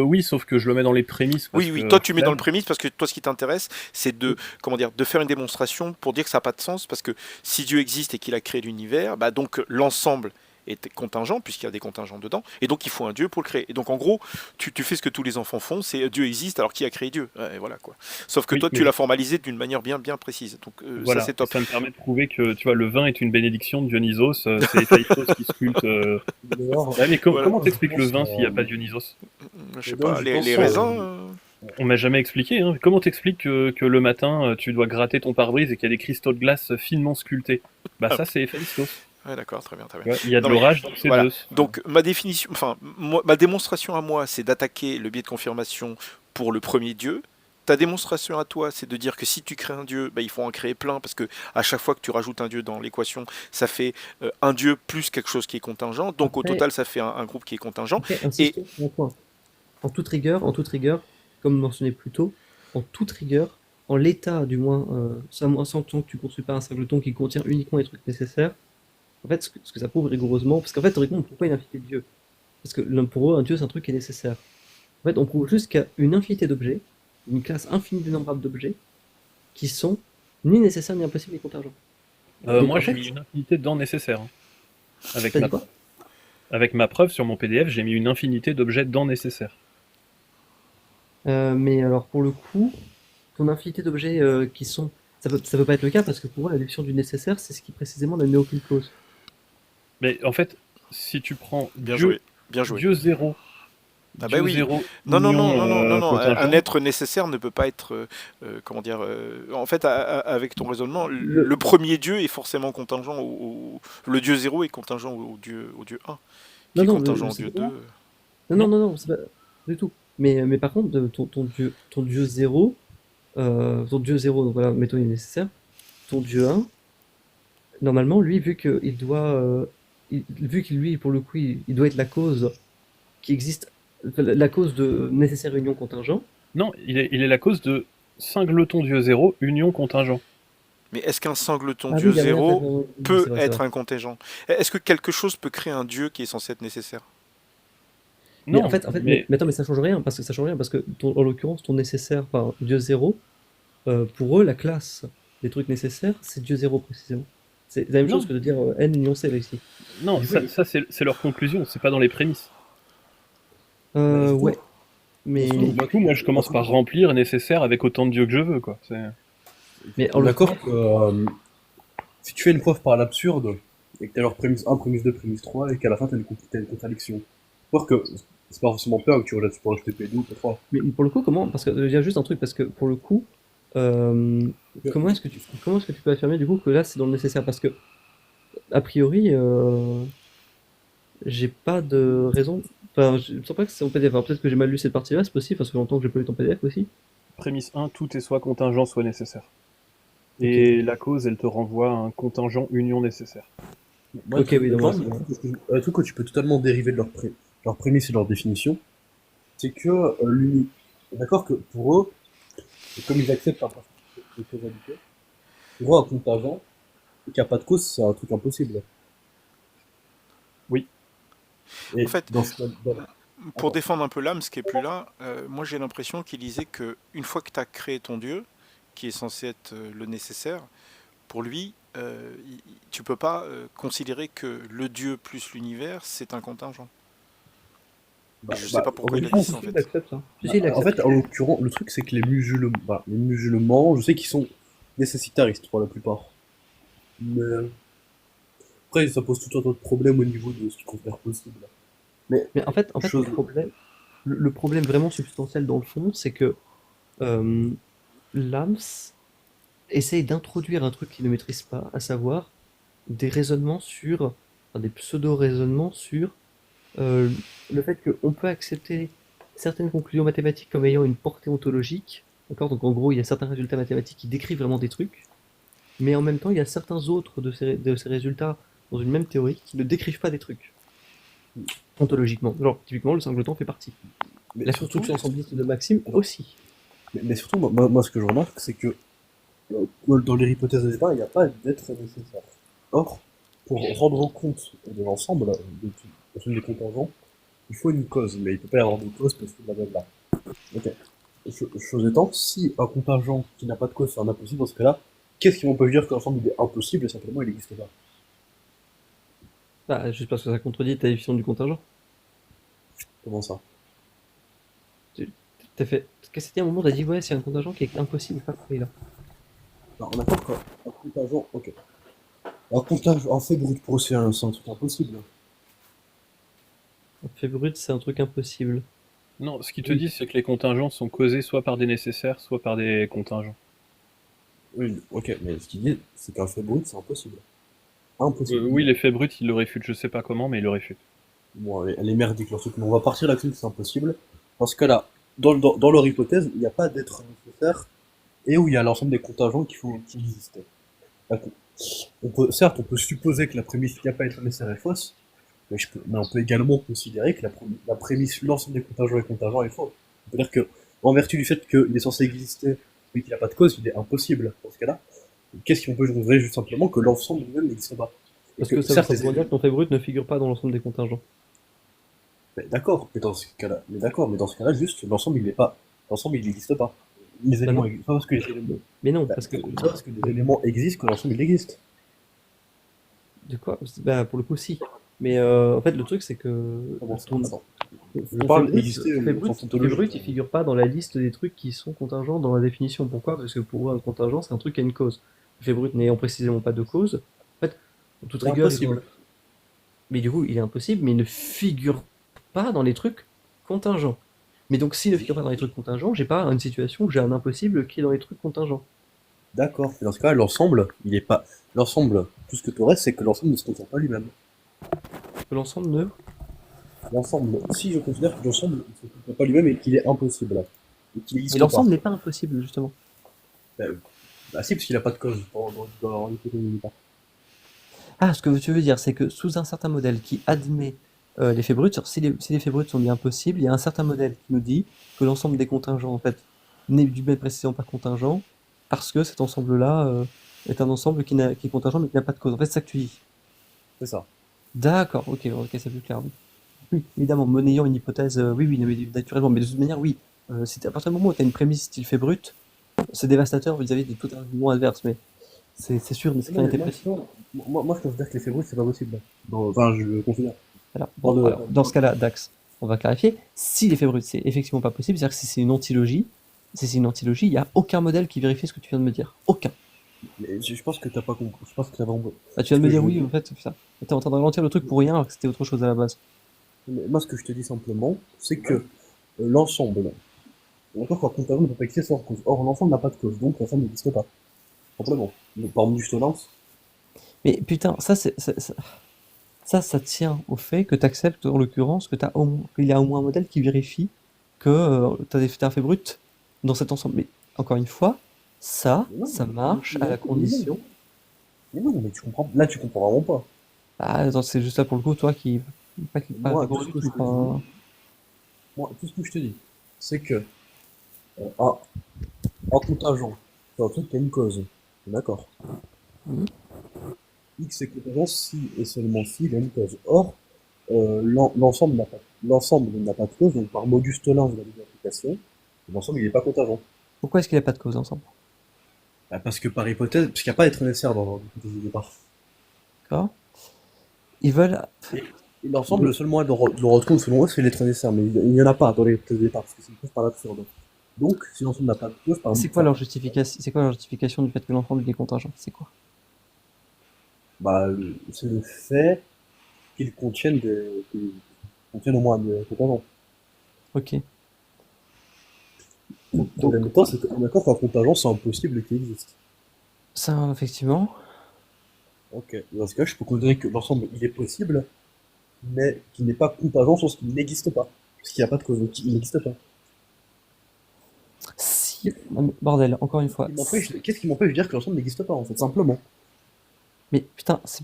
oui, sauf que je le mets dans les prémices parce Oui, oui, que toi tu mets dans le flemme. prémisse parce que toi ce qui t'intéresse c'est de, comment dire, de faire une démonstration pour dire que ça n'a pas de sens parce que si Dieu existe et qu'il a créé l'univers, bah donc l'ensemble est contingent puisqu'il y a des contingents dedans et donc il faut un Dieu pour le créer. Et donc en gros, tu fais ce que tous les enfants font, c'est Dieu existe alors qui a créé Dieu. Ouais, et voilà quoi. Sauf que Oui, toi tu mais l'as formalisé d'une manière bien précise. Donc ça voilà, c'est et top. ça me permet de prouver que tu vois, le vin est une bénédiction de Dionysos, c'est Héphaïstos qui sculpte. D'ailleurs, Ouais, mais Voilà. comment je t'expliques le pense, vin s'il n'y a pas Dionysos? Je sais donc, pas, je les pense, raisins. On m'a jamais expliqué, hein. Comment t'expliques que le matin, tu dois gratter ton pare-brise et qu'il y a des cristaux de glace finement sculptés? Bah Ah, ça, c'est Héphaïstos. ouais, d'accord, très bien, très bien. Tu vois, il y a de Non mais l'orage, donc c'est voilà. Zeus. Donc ma définition, enfin ma démonstration à moi, c'est d'attaquer le biais de confirmation pour le premier Dieu. Ta démonstration à toi, c'est de dire que si tu crées un Dieu, bah, il faut en créer plein parce que à chaque fois que tu rajoutes un Dieu dans l'équation, ça fait un Dieu plus quelque chose qui est contingent. Donc au Après, total, ça fait un groupe qui est contingent. Et insistons sur un point. En toute rigueur, comme mentionné plus tôt, en toute rigueur, en l'état du moins, sans que tu ne construis pas un singleton qui contient uniquement les trucs nécessaires, en fait, ce que ça prouve rigoureusement, parce qu'en fait, théoriquement, pourquoi une infinité de dieux? Parce que pour eux, un dieu, c'est un truc qui est nécessaire. En fait, on prouve juste qu'il y a une infinité d'objets, une classe infinie dénombrable d'objets, qui sont ni nécessaires, ni impossibles, ni contingents. Donc, Moi, en j'ai fait, mis une infinité dedans nécessaire, hein. Avec t'as dit ma, quoi? avec ma preuve sur mon PDF, j'ai mis une infinité d'objets dedans nécessaires. Mais alors, pour le coup, ton infinité d'objets qui sont. Ça peut pas être le cas parce que pour eux, la définition du nécessaire, c'est ce qui précisément n'a mis aucune clause. Mais en fait, si tu prends bien Dieu, joué, bien joué. Dieu 0, Ah bah Dieu oui. 0, Non, non, non, union non, non, non, non. Un contingent, être nécessaire ne peut pas être, comment dire. En fait, avec ton raisonnement, Le... le premier Dieu est forcément contingent le Dieu zéro est contingent au Dieu un, Non, qui est non, contingent au c'est Dieu pas 2. ça. Non, non, non? non, non, c'est pas du tout. Mais par contre, ton dieu 0, donc voilà, mettons il est nécessaire, ton dieu 1, normalement, lui, vu qu'il, lui, pour le coup, il doit être la cause qui existe, enfin, la cause de nécessaire union contingent. Non, il est la cause de singleton Dieu 0, union contingent. Mais est-ce qu'un sangleton Ah oui, Dieu il y a moyen de zéro faire. Oui, peut c'est vrai, c'est être vrai. un contingent? Est-ce que quelque chose peut créer un Dieu qui est censé être nécessaire? Mais en Non, fait, mais mais attends, mais ça change rien, parce que ça change rien, parce que en l'occurrence, ton nécessaire, enfin, dieu 0, pour eux, la classe des trucs nécessaires, c'est dieu 0 précisément. C'est la même chose non, que de dire n union c là ici. non, Du coup, ça c'est leur conclusion, c'est pas dans les prémices. bah, du coup, ouais, mais, Du coup, moi je commence par remplir nécessaire avec autant de dieux que je veux, quoi. mais on en est d'accord l'occurrence, que si tu fais une preuve par l'absurde, et que tu as leur prémisse 1, prémisse 2, prémisse 3, et qu'à la fin tu as une contradiction. Voir que c'est pas forcément peur que tu peux rajouter P2 ou P3. mais pour le coup, comment? Parce que il y a juste un truc, parce que pour le coup, euh, comment est-ce que tu peux affirmer du coup que là c'est dans le nécessaire? Parce que, a priori, j'ai pas de raison. Enfin, je ne sens pas que c'est en PDF. Alors peut-être que j'ai mal lu cette partie-là, c'est possible, parce que longtemps que j'ai pas lu ton PDF aussi. Prémisse 1, tout est soit contingent, soit nécessaire. Ok. Et la cause, elle te renvoie à un contingent union nécessaire. Moi, Ok, oui, donc moi, voilà, c'est bon. le truc que tu peux totalement dériver de leur prémisse et leur définition, c'est que d'accord que pour eux, et comme ils acceptent un principe de causalité, pour eux, un contingent, qu'il n'y a pas de cause, c'est un truc impossible. Oui. Et En fait, dans ce cas, pour Attends. défendre un peu l'âme, ce qui est plus là, moi j'ai l'impression qu'il disait que une fois que tu as créé ton Dieu, qui est censé être le nécessaire, pour lui, tu peux pas considérer que le Dieu plus l'univers, c'est un contingent. Et je sais pas pourquoi il a Honnêtement, dit Si, ça en si, il fait. accepte ça. Si, si, il en accepte. fait, en l'occurrence, le truc, c'est que les musulmans, je sais qu'ils sont nécessitaristes pour la plupart. Mais après, ça pose tout un tas de problèmes au niveau de ce qu'ils considèrent possible. Mais, Mais en fait, chose, le problème vraiment substantiel dans le fond, c'est que euh, l'AMS essaye d'introduire un truc qu'il ne maîtrise pas, à savoir des raisonnements sur, enfin, des pseudo-raisonnements sur euh, le fait qu'on peut accepter certaines conclusions mathématiques comme ayant une portée ontologique. D'accord? Donc en gros, il y a certains résultats mathématiques qui décrivent vraiment des trucs, mais en même temps, il y a certains autres de ces résultats dans une même théorie qui ne décrivent pas des trucs ontologiquement. Genre, typiquement, le singleton fait partie. mais La surtout, construction ensembliste de Maxime aussi. mais surtout, moi, ce que je remarque, c'est que dans les hypothèses de départ, il n'y a pas d'être nécessaire. Or, pour rendre compte de l'ensemble, de l'ensemble des contingents, il faut une cause, mais il ne peut pas y avoir de cause parce que blablabla. Ok. Chose étant, si un contingent qui n'a pas de cause c'est un impossible, dans ce cas-là, qu'est-ce qui m'empêche de dire que l'ensemble il est impossible et simplement il n'existe pas? Bah, juste parce que ça contredit ta définition du contingent. Comment ça? T'as fait. Parce que c'était un moment, t'as dit, ouais, c'est un contingent qui est impossible, pas compris là. Non, on a pas quoi. Un contingent, ok. Un contingent, un fait brut pour eux, c'est un truc impossible. Un fait brut, c'est un truc impossible. Non, ce qu'ils te Oui, disent, c'est que les contingents sont causés soit par des nécessaires, soit par des contingents. oui, ok, mais ce qu'il dit, c'est qu'un fait brut, c'est impossible. Impossible. Oui, l'effet brut, ils le réfutent, je sais pas comment, mais ils le réfutent. Bon, elle est merdique leur truc, mais on va partir là-dessus que c'est impossible. Dans ce cas-là, dans leur hypothèse, il n'y a pas d'être nécessaire et où il y a l'ensemble des contingents qui existent. D'accord. Certes, on peut supposer que la prémisse qu'il n'y a pas d'être nécessaire est fausse, mais on peut également considérer que la prémisse, l'ensemble des contingents et contingents est fausse. On peut dire que, en vertu du fait qu'il est censé exister, mais qu'il n'a pas de cause, il est impossible. Dans ce cas-là, qu'est-ce qu'on peut trouver juste simplement que l'ensemble lui-même n'existe pas? Et Parce que, que ça veut certes, simplement dire que ton fait brut ne figure pas dans l'ensemble des contingents. d'accord, mais dans ce cas-là, juste, l'ensemble, il n'existe pas. Les Bah éléments non. existent, pas parce que les éléments, Mais non, bah, parce que. c'est pas parce que les éléments existent que l'ensemble, il existe. De quoi? Bah, pour le coup, si. Mais en fait, le truc, c'est que. Comment ça? Ton, Attends. Je ton parle fait brut, exister ton fait au brut, sens ton fait brut, ontologique. il figure pas dans la liste des trucs qui sont contingents dans la définition. Pourquoi? Parce que pour eux, un contingent, c'est un truc qui a une cause. Le fait brut n'ayant précisément pas de cause, en fait, en toute C'est rigueur, impossible. mais du coup, il est impossible, mais il ne figure pas dans les trucs contingents. Mais donc, s'il ne figure pas dans les trucs contingents, j'ai pas une situation où j'ai un impossible qui est dans les trucs contingents. D'accord. Et dans ce cas, l'ensemble, il est pas. L'ensemble, tout ce que tu aurais, c'est que l'ensemble ne se contient pas lui-même. Que l'ensemble ne. L'ensemble, si je considère que l'ensemble ne se contient pas lui-même et qu'il est impossible, et qu'il Mais n'existe pas. l'ensemble n'est pas impossible, justement. Bah, bah si, parce qu'il n'a pas de cause dans l'hypothèse de départ. Ah, ce que tu veux dire, c'est que sous un certain modèle qui admet l'effet brut, si les faits bruts sont bien possibles, il y a un certain modèle qui nous dit que l'ensemble des contingents, en fait, n'est du même précisément pas contingent, parce que cet ensemble-là est un ensemble qui est contingent mais qui n'a pas de cause. En fait, c'est ça que tu dis. C'est ça. D'accord, ok, c'est plus clair. Oui, oui, évidemment, monnayant une hypothèse, oui, oui, non, mais naturellement, mais de toute manière, oui. À partir du moment où tu as une prémisse style fait brut, c'est dévastateur vis-à-vis de tout argument adverse, mais c'est sûr, mais c'est Non, rien mais été moi, précis. moi, je considère que l'effet brut, c'est pas possible. Enfin, je le considère. Alors, Dans bon, le- alors, dans ce cas-là, Dax, on va clarifier. Si l'effet brut, c'est effectivement pas possible, c'est-à-dire que si c'est une antilogie, il n'y a aucun modèle qui vérifie ce que tu viens de me dire. Aucun. Mais je pense que t'as pas compris. Je pense que t'as pas compris. Bah, tu viens de me Ce que dire je veux oui, dire- en fait, c'est ça. T'es en train de ralentir le truc pour rien alors que c'était autre chose à la base. Mais moi, ce que je te dis simplement, c'est que l'ensemble, encore qu'un contingent ne peut pas exister sans cause. Or, l'ensemble n'a pas de cause, donc l'ensemble n'existe pas. Simplement. Donc, par exemple, du Stolens, Mais putain, ça tient au fait que tu acceptes, en l'occurrence, qu'il y a au moins un modèle qui vérifie que t'as un fait brut dans cet ensemble. Mais encore une fois, ça marche à la condition. Mais non, mais tu comprends. Là, tu comprends vraiment pas. Ah, attends, c'est juste là pour le coup, toi qui. Pas Moi, rigolo tout ce du que tout, je te enfin, Moi, tout ce que je te dis, c'est que un, un contingent, c'est un truc qui a une cause. D'accord. Mhm. X est contingent si et seulement si il a une cause. Or, l'ensemble n'a pas. l'ensemble n'a pas de cause, donc par modus tollens de la multiplication, l'ensemble il n'est pas contingent. Pourquoi est-ce qu'il n'y a pas de cause ensemble? Bah, parce que par hypothèse, parce qu'il n'y a pas d'être nécessaire dans l'hypothèse de départ. D'accord? Ils veulent. Et l'ensemble, le seul moyen de le retrouver selon eux, c'est l'être nécessaire, mais il n'y en a pas dans l'hypothèse de départ, parce que c'est une preuve par l'absurde. Donc, si l'ensemble n'a pas de cause, par C'est quoi leur justification? C'est quoi leur justification du fait que l'ensemble est contingent? C'est quoi? bah, c'est le fait qu'ils contiennent au moins des contingents. Ok. Donc, en même temps, c'est d'accord qu'un contingent, c'est impossible qu'il existe. Ça, effectivement. Ok. Dans ce cas, je peux considérer que l'ensemble, il est possible, mais qu'il n'est pas contingent sur ce qui n'existe pas. Parce qu'il n'y a pas de cause, donc il n'existe pas. Si. Non, mais bordel, encore une fois. Qu'est-ce qui m'empêche de dire que l'ensemble n'existe pas, en fait, simplement? Mais putain, c'est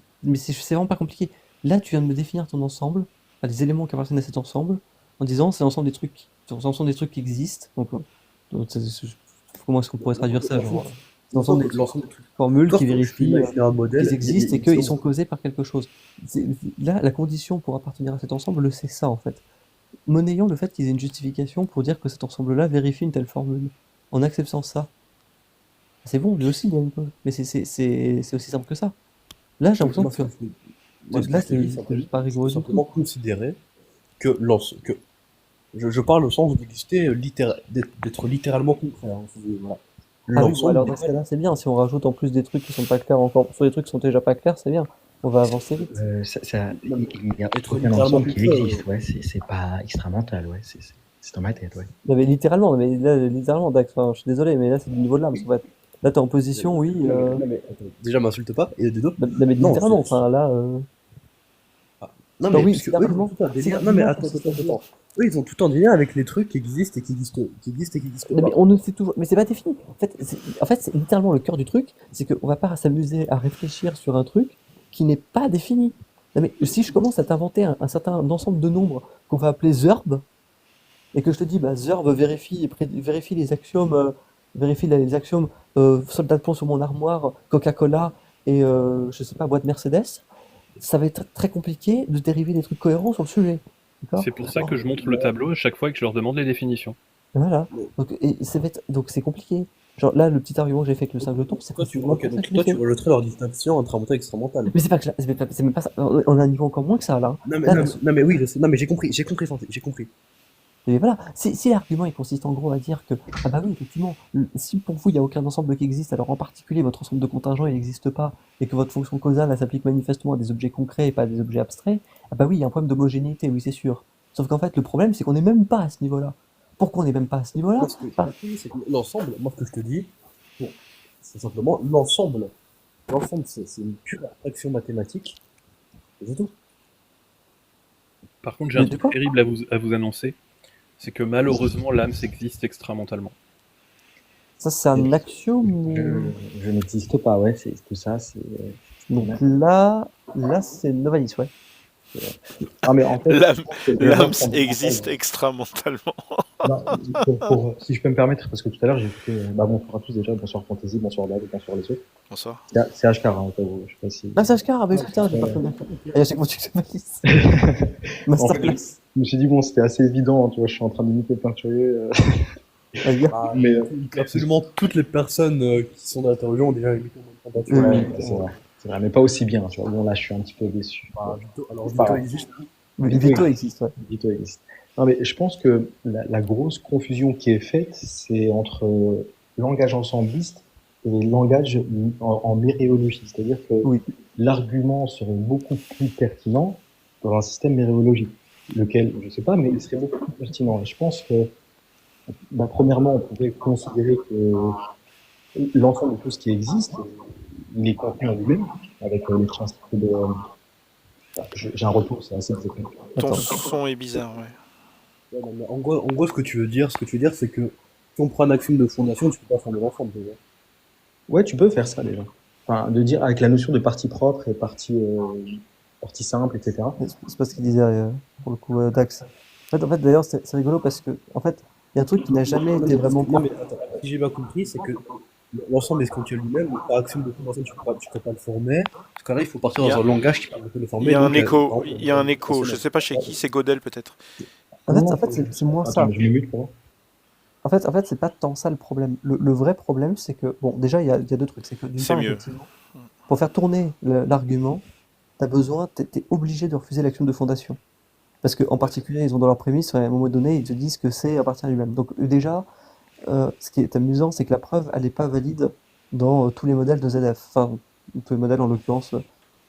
vraiment pas compliqué. Là, tu viens de me définir ton ensemble, enfin, les éléments qui appartiennent à cet ensemble, en disant c'est l'ensemble des trucs, c'est l'ensemble des trucs qui existent. Comment est-ce qu'on pourrait traduire ça, genre, c'est l'ensemble des trucs. formules qui vérifient Imaginer un modèle qu'ils existent et qu'ils sont causés par quelque chose. Là, la condition pour appartenir à cet ensemble, c'est ça en fait. Monnayant le fait qu'ils aient une justification pour dire que cet ensemble-là vérifie une telle formule. En acceptant ça, c'est bon, lui aussi il y a une cause. Mais c'est aussi simple que ça. Là, j'ai l'impression que là, c'est juste pas rigoureux du tout. simplement considérer que je parle au sens d'exister d'être littéralement concret. Hein. Voilà. Ah oui, L'ensemble alors dans ce cas-là, c'est bien. Si on rajoute en plus des trucs qui sont pas clairs encore, sur les trucs qui sont déjà pas clairs, c'est bien. On va avancer vite. Il y a Être aucun littéralement ensemble qui concret, existe, ouais, c'est pas extramental, ouais, c'est dans ma tête, ouais. Non, mais littéralement, Dax, enfin, je suis désolé, mais là, c'est du niveau de l'âme, en fait. Là, t'es en position, oui. Non, mais attends, déjà, m'insulte pas. Et de deux. Non, mais Non, littéralement, c'est- enfin, là. Non, Non, mais, oui, puisque c'est eux, ils ont l'argument. tout un C'est délire. Non, l'argument mais qu'on s'est attends. dit. Eux, ils ont tout un délire avec les trucs qui existent et qui existent Non, pas. mais on ne sait toujours. Mais c'est pas défini. En fait, c'est littéralement le cœur du truc, c'est qu'on va pas s'amuser à réfléchir sur un truc qui n'est pas défini. Non, mais si je commence à t'inventer un certain ensemble de nombres qu'on va appeler Zurb, et que je te dis, bah, Zurb vérifie les axiomes, les axiomes soldat de plomb sur mon armoire, Coca-Cola et je sais pas, boîte Mercedes, ça va être très compliqué de dériver des trucs cohérents sur le sujet. D'accord? C'est pour ça que je montre le tableau à chaque fois que je leur demande les définitions. Voilà. Donc c'est compliqué. Genre là, le petit argument que j'ai fait avec le singleton, c'est Toi, précisément pour ça donc que je toi, l'ai tu fait. rejetterais leur distinction entre un mental et extra-mental. Mais c'est pas que c'est même pas ça. On a un niveau encore moins que ça là. Non, mais, Là, non, mais oui, je sais. Non, mais j'ai compris, Santé, j'ai compris. Mais voilà, si l'argument il consiste en gros à dire que, ah bah oui, effectivement, si pour vous il n'y a aucun ensemble qui existe, alors en particulier votre ensemble de contingents il n'existe pas, et que votre fonction causale elle s'applique manifestement à des objets concrets et pas à des objets abstraits, ah bah oui, il y a un problème d'homogénéité, oui c'est sûr. Sauf qu'en fait le problème c'est qu'on n'est même pas à ce niveau-là. Pourquoi on n'est même pas à ce niveau-là? Parce que c'est que l'ensemble, moi ce que je te dis, bon, c'est simplement l'ensemble. L'ensemble, c'est une pure abstraction mathématique. Et c'est tout. Par contre, j'ai un Mais truc d'accord. terrible à vous annoncer, c'est que malheureusement l'âme existe extramentalement. Ça c'est un axiome ou... Je n'existe pas, ouais, c'est tout ça, c'est... Donc là c'est Novalis, ouais. Ah, mais en fait, L'âme les gens existe fondamentalement. extramentalement. Non, si je peux me permettre, parce que tout à l'heure j'ai écouté, bonsoir à tous déjà, bonsoir Fantasy, bonsoir Dad, bonsoir les autres. Bonsoir. C'est Ashkar, hein, je sais pas si. Ah c'est Ashkar, ah bah putain, j'ai pas fait bien. Et à chaque fois tu te Novalis. En Masterclass. fait, je me suis dit, bon, c'était assez évident, hein, tu vois, je suis en train d'imiter Peinturé. Vas-y. Mais, Absolument toutes les personnes qui sont dans la théorie ont déjà émis comme tentative. ouais, c'est vrai, mais pas aussi bien, tu vois. Bon, là, je suis un petit peu déçu. Vito existe. Vito existe, ouais. Vito existe. Non, mais je pense que la grosse confusion qui est faite, c'est entre langage ensembliste et langage en méréologie. C'est-à-dire que Oui. l'argument serait beaucoup plus pertinent dans un système méréologique. Lequel, je sais pas, mais il serait beaucoup plus pertinent. Et je pense que, premièrement, on pourrait considérer que l'ensemble de tout ce qui existe, il est contenu en lui-même, avec les principes de... J'ai un retour, c'est assez exactement. Ton Attends. son est bizarre, ouais. Ouais, non, mais en gros, ce que tu veux dire, c'est que si on prend un axiome de fondation, tu peux pas former l'ensemble déjà. Ouais, tu peux faire ça déjà. Enfin, de dire avec la notion de partie propre et partie simple, etc. C'est pas ce qu'il disait pour le coup Dax. En fait d'ailleurs c'est rigolo parce que en fait il y a un truc qui n'a jamais été vraiment Non, mais attends, si j'ai bien compris, c'est que l'ensemble est ce qu'on tient lui-même, par action de l'ensemble, tu peux pas le former. Parce que là, il faut partir Il y dans a, un langage qui permet de le il former. y a un Donc, écho, par il y a un exemple, écho. Je sais pas chez qui, c'est Godel peut-être. En fait, c'est moins ça. Attends, je me mute pour moi. En fait, c'est pas tant ça le problème. Le vrai problème, c'est que, bon, déjà, il y a deux trucs. C'est que, d'une C'est part, mieux. effectivement, pour faire tourner l'argument, t'es obligé de refuser l'action de fondation. Parce qu'en particulier, ils ont dans leur prémisse, à un moment donné, ils te disent que c'est à partir du même. Donc, déjà, ce qui est amusant, c'est que la preuve, elle n'est pas valide dans tous les modèles de ZF. Enfin, tous les modèles, en l'occurrence,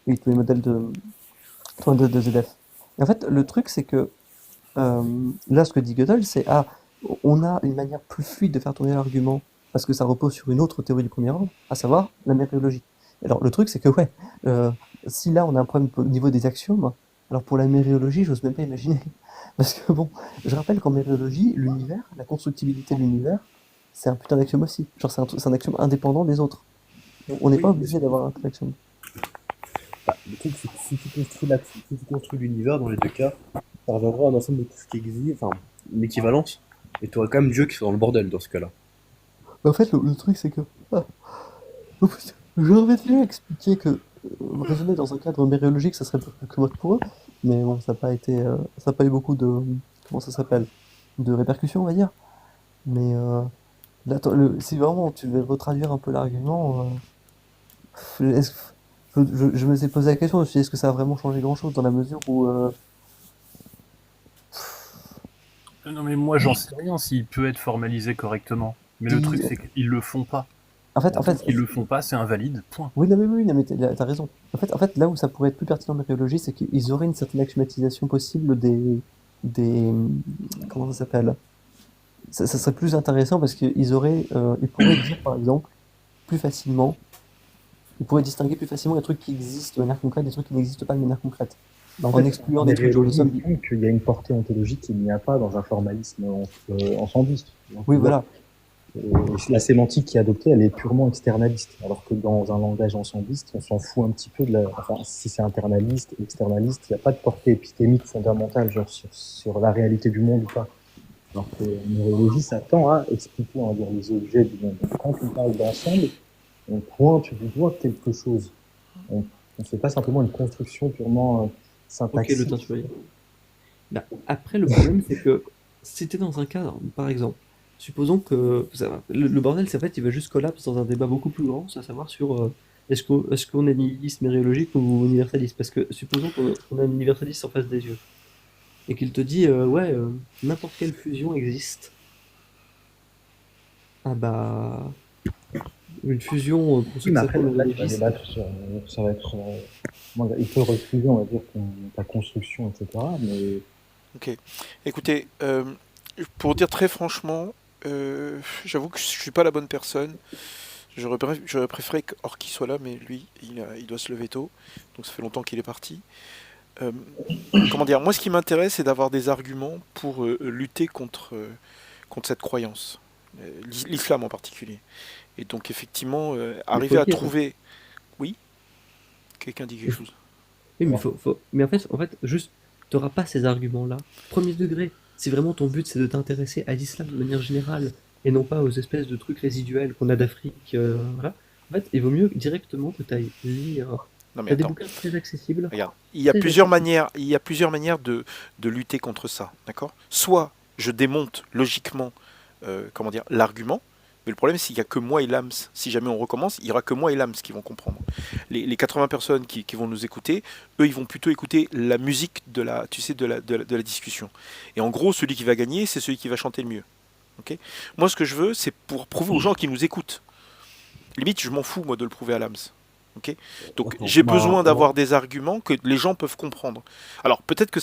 oui, tous les modèles de ZF. Et en fait, le truc, c'est que là, ce que dit Gödel, c'est on a une manière plus fluide de faire tourner l'argument parce que ça repose sur une autre théorie du premier ordre, à savoir la méréologie. Alors, le truc, c'est que, ouais, euh, si là, on a un problème au niveau des axiomes, alors pour la méréologie, j'ose même pas imaginer. Parce que, bon, je rappelle qu'en méréologie, l'univers, la constructibilité de l'univers, c'est un putain d'axiome aussi. Genre, c'est un axiome indépendant des autres. On n'est oui, pas obligé d'avoir un tel axiome. le truc, c'est que si tu construis l'univers, dans les deux cas, ça reviendra à un ensemble de tout ce qui existe, enfin, une équivalence, et tu auras quand même Dieu qui sera dans le bordel dans ce cas-là. Mais en fait, le truc, c'est que... Oh, putain, j'aurais bien expliquer que raisonner dans un cadre méréologique, ça serait plus commode pour eux, mais bon, ça n'a pas eu beaucoup de, comment ça s'appelle, de répercussions, on va dire. Mais là, si vraiment tu veux retraduire un peu l'argument, est-ce- je me suis posé la question, je me suis dit, est-ce que ça a vraiment changé grand-chose dans la mesure où, Non, mais moi, j'en sais rien s'il peut être formalisé correctement. Mais le il- truc, c'est qu'ils le font pas. en fait, Ils le font pas, c'est invalide, point. oui, non, mais t'as raison. En fait, là où ça pourrait être plus pertinent en météorologie, c'est qu'ils auraient une certaine axiomatisation possible des, comment ça s'appelle? Ça serait plus intéressant parce ils pourraient dire, par exemple, plus facilement, ils pourraient distinguer plus facilement les trucs qui existent de manière concrète des trucs qui n'existent pas de manière concrète. En En fait, excluant les des trucs genre le réologies, somme. il me semble qu'il y a une portée ontologique qu'il n'y a pas dans un formalisme ensembliste. Donc, Oui, tu vois, voilà. la sémantique qui est adoptée, elle est purement externaliste. Alors que dans un langage ensembliste, on s'en fout un petit peu de la. Enfin, si c'est internaliste, externaliste, il n'y a pas de portée épistémique fondamentale, genre sur la réalité du monde ou pas. Alors que neurologie, ça tend à expliquer, on va dire, les objets du monde. Donc, quand on parle d'ensemble, on pointe du doigt quelque chose. On ne fait pas simplement une construction purement Ok, syntaxique. le temps, tu vois. Bah, après, le problème, c'est que si t'es dans un cadre, par exemple, supposons que le bordel, c'est en fait, il va juste collapse dans un débat beaucoup plus grand, c'est à savoir sur est-ce qu'on est nihiliste méréologique ou universaliste. Parce que supposons qu'on a un universaliste en face des yeux et qu'il te dit ouais, n'importe quelle fusion existe. Ah bah, une fusion, pour ceux Oui, qui mais après, s'appellent là, tu vas méréologistes. débattre sur, ça va être, comment dire, il peut refuser, on va dire, ta construction, etc. Mais Ok. Écoutez, pour dire très franchement, j'avoue que je suis pas la bonne personne. J'aurais préféré qu'Orki soit là, mais lui, il doit se lever tôt. Donc ça fait longtemps qu'il est parti. Euh, comment dire? Moi, ce qui m'intéresse, c'est d'avoir des arguments pour lutter contre cette croyance. L'islam en particulier. Et donc, effectivement, Mais faut arriver le à dire. trouver... Oui? Quelqu'un dit quelque chose. Oui, mais mais en fait, juste, t'auras pas ces arguments-là. Premier degré, si vraiment ton but c'est de t'intéresser à l'islam de manière générale et non pas aux espèces de trucs résiduels qu'on a d'Afrique, voilà. En fait, il vaut mieux directement que tu ailles lire. Non mais T'as des attends, bouquins très accessibles. regarde. Il y a Très plusieurs accessibles. manières, il y a plusieurs manières de lutter contre ça, d'accord? Soit je démonte logiquement, comment dire, l'argument, mais le problème c'est qu'il n'y a que moi et Lams. Si jamais on recommence, il n'y aura que moi et Lams qui vont comprendre. Les 80 personnes qui vont nous écouter, eux, ils vont plutôt écouter la musique de la, tu sais, de la discussion. Et en gros, celui qui va gagner, c'est celui qui va chanter le mieux. Ok? Moi, ce que je veux, c'est pour prouver aux gens qui nous écoutent. Limite, je m'en fous, moi, de le prouver à Lams. Ok. Donc j'ai besoin d'avoir des arguments que les gens peuvent comprendre. Alors peut-être que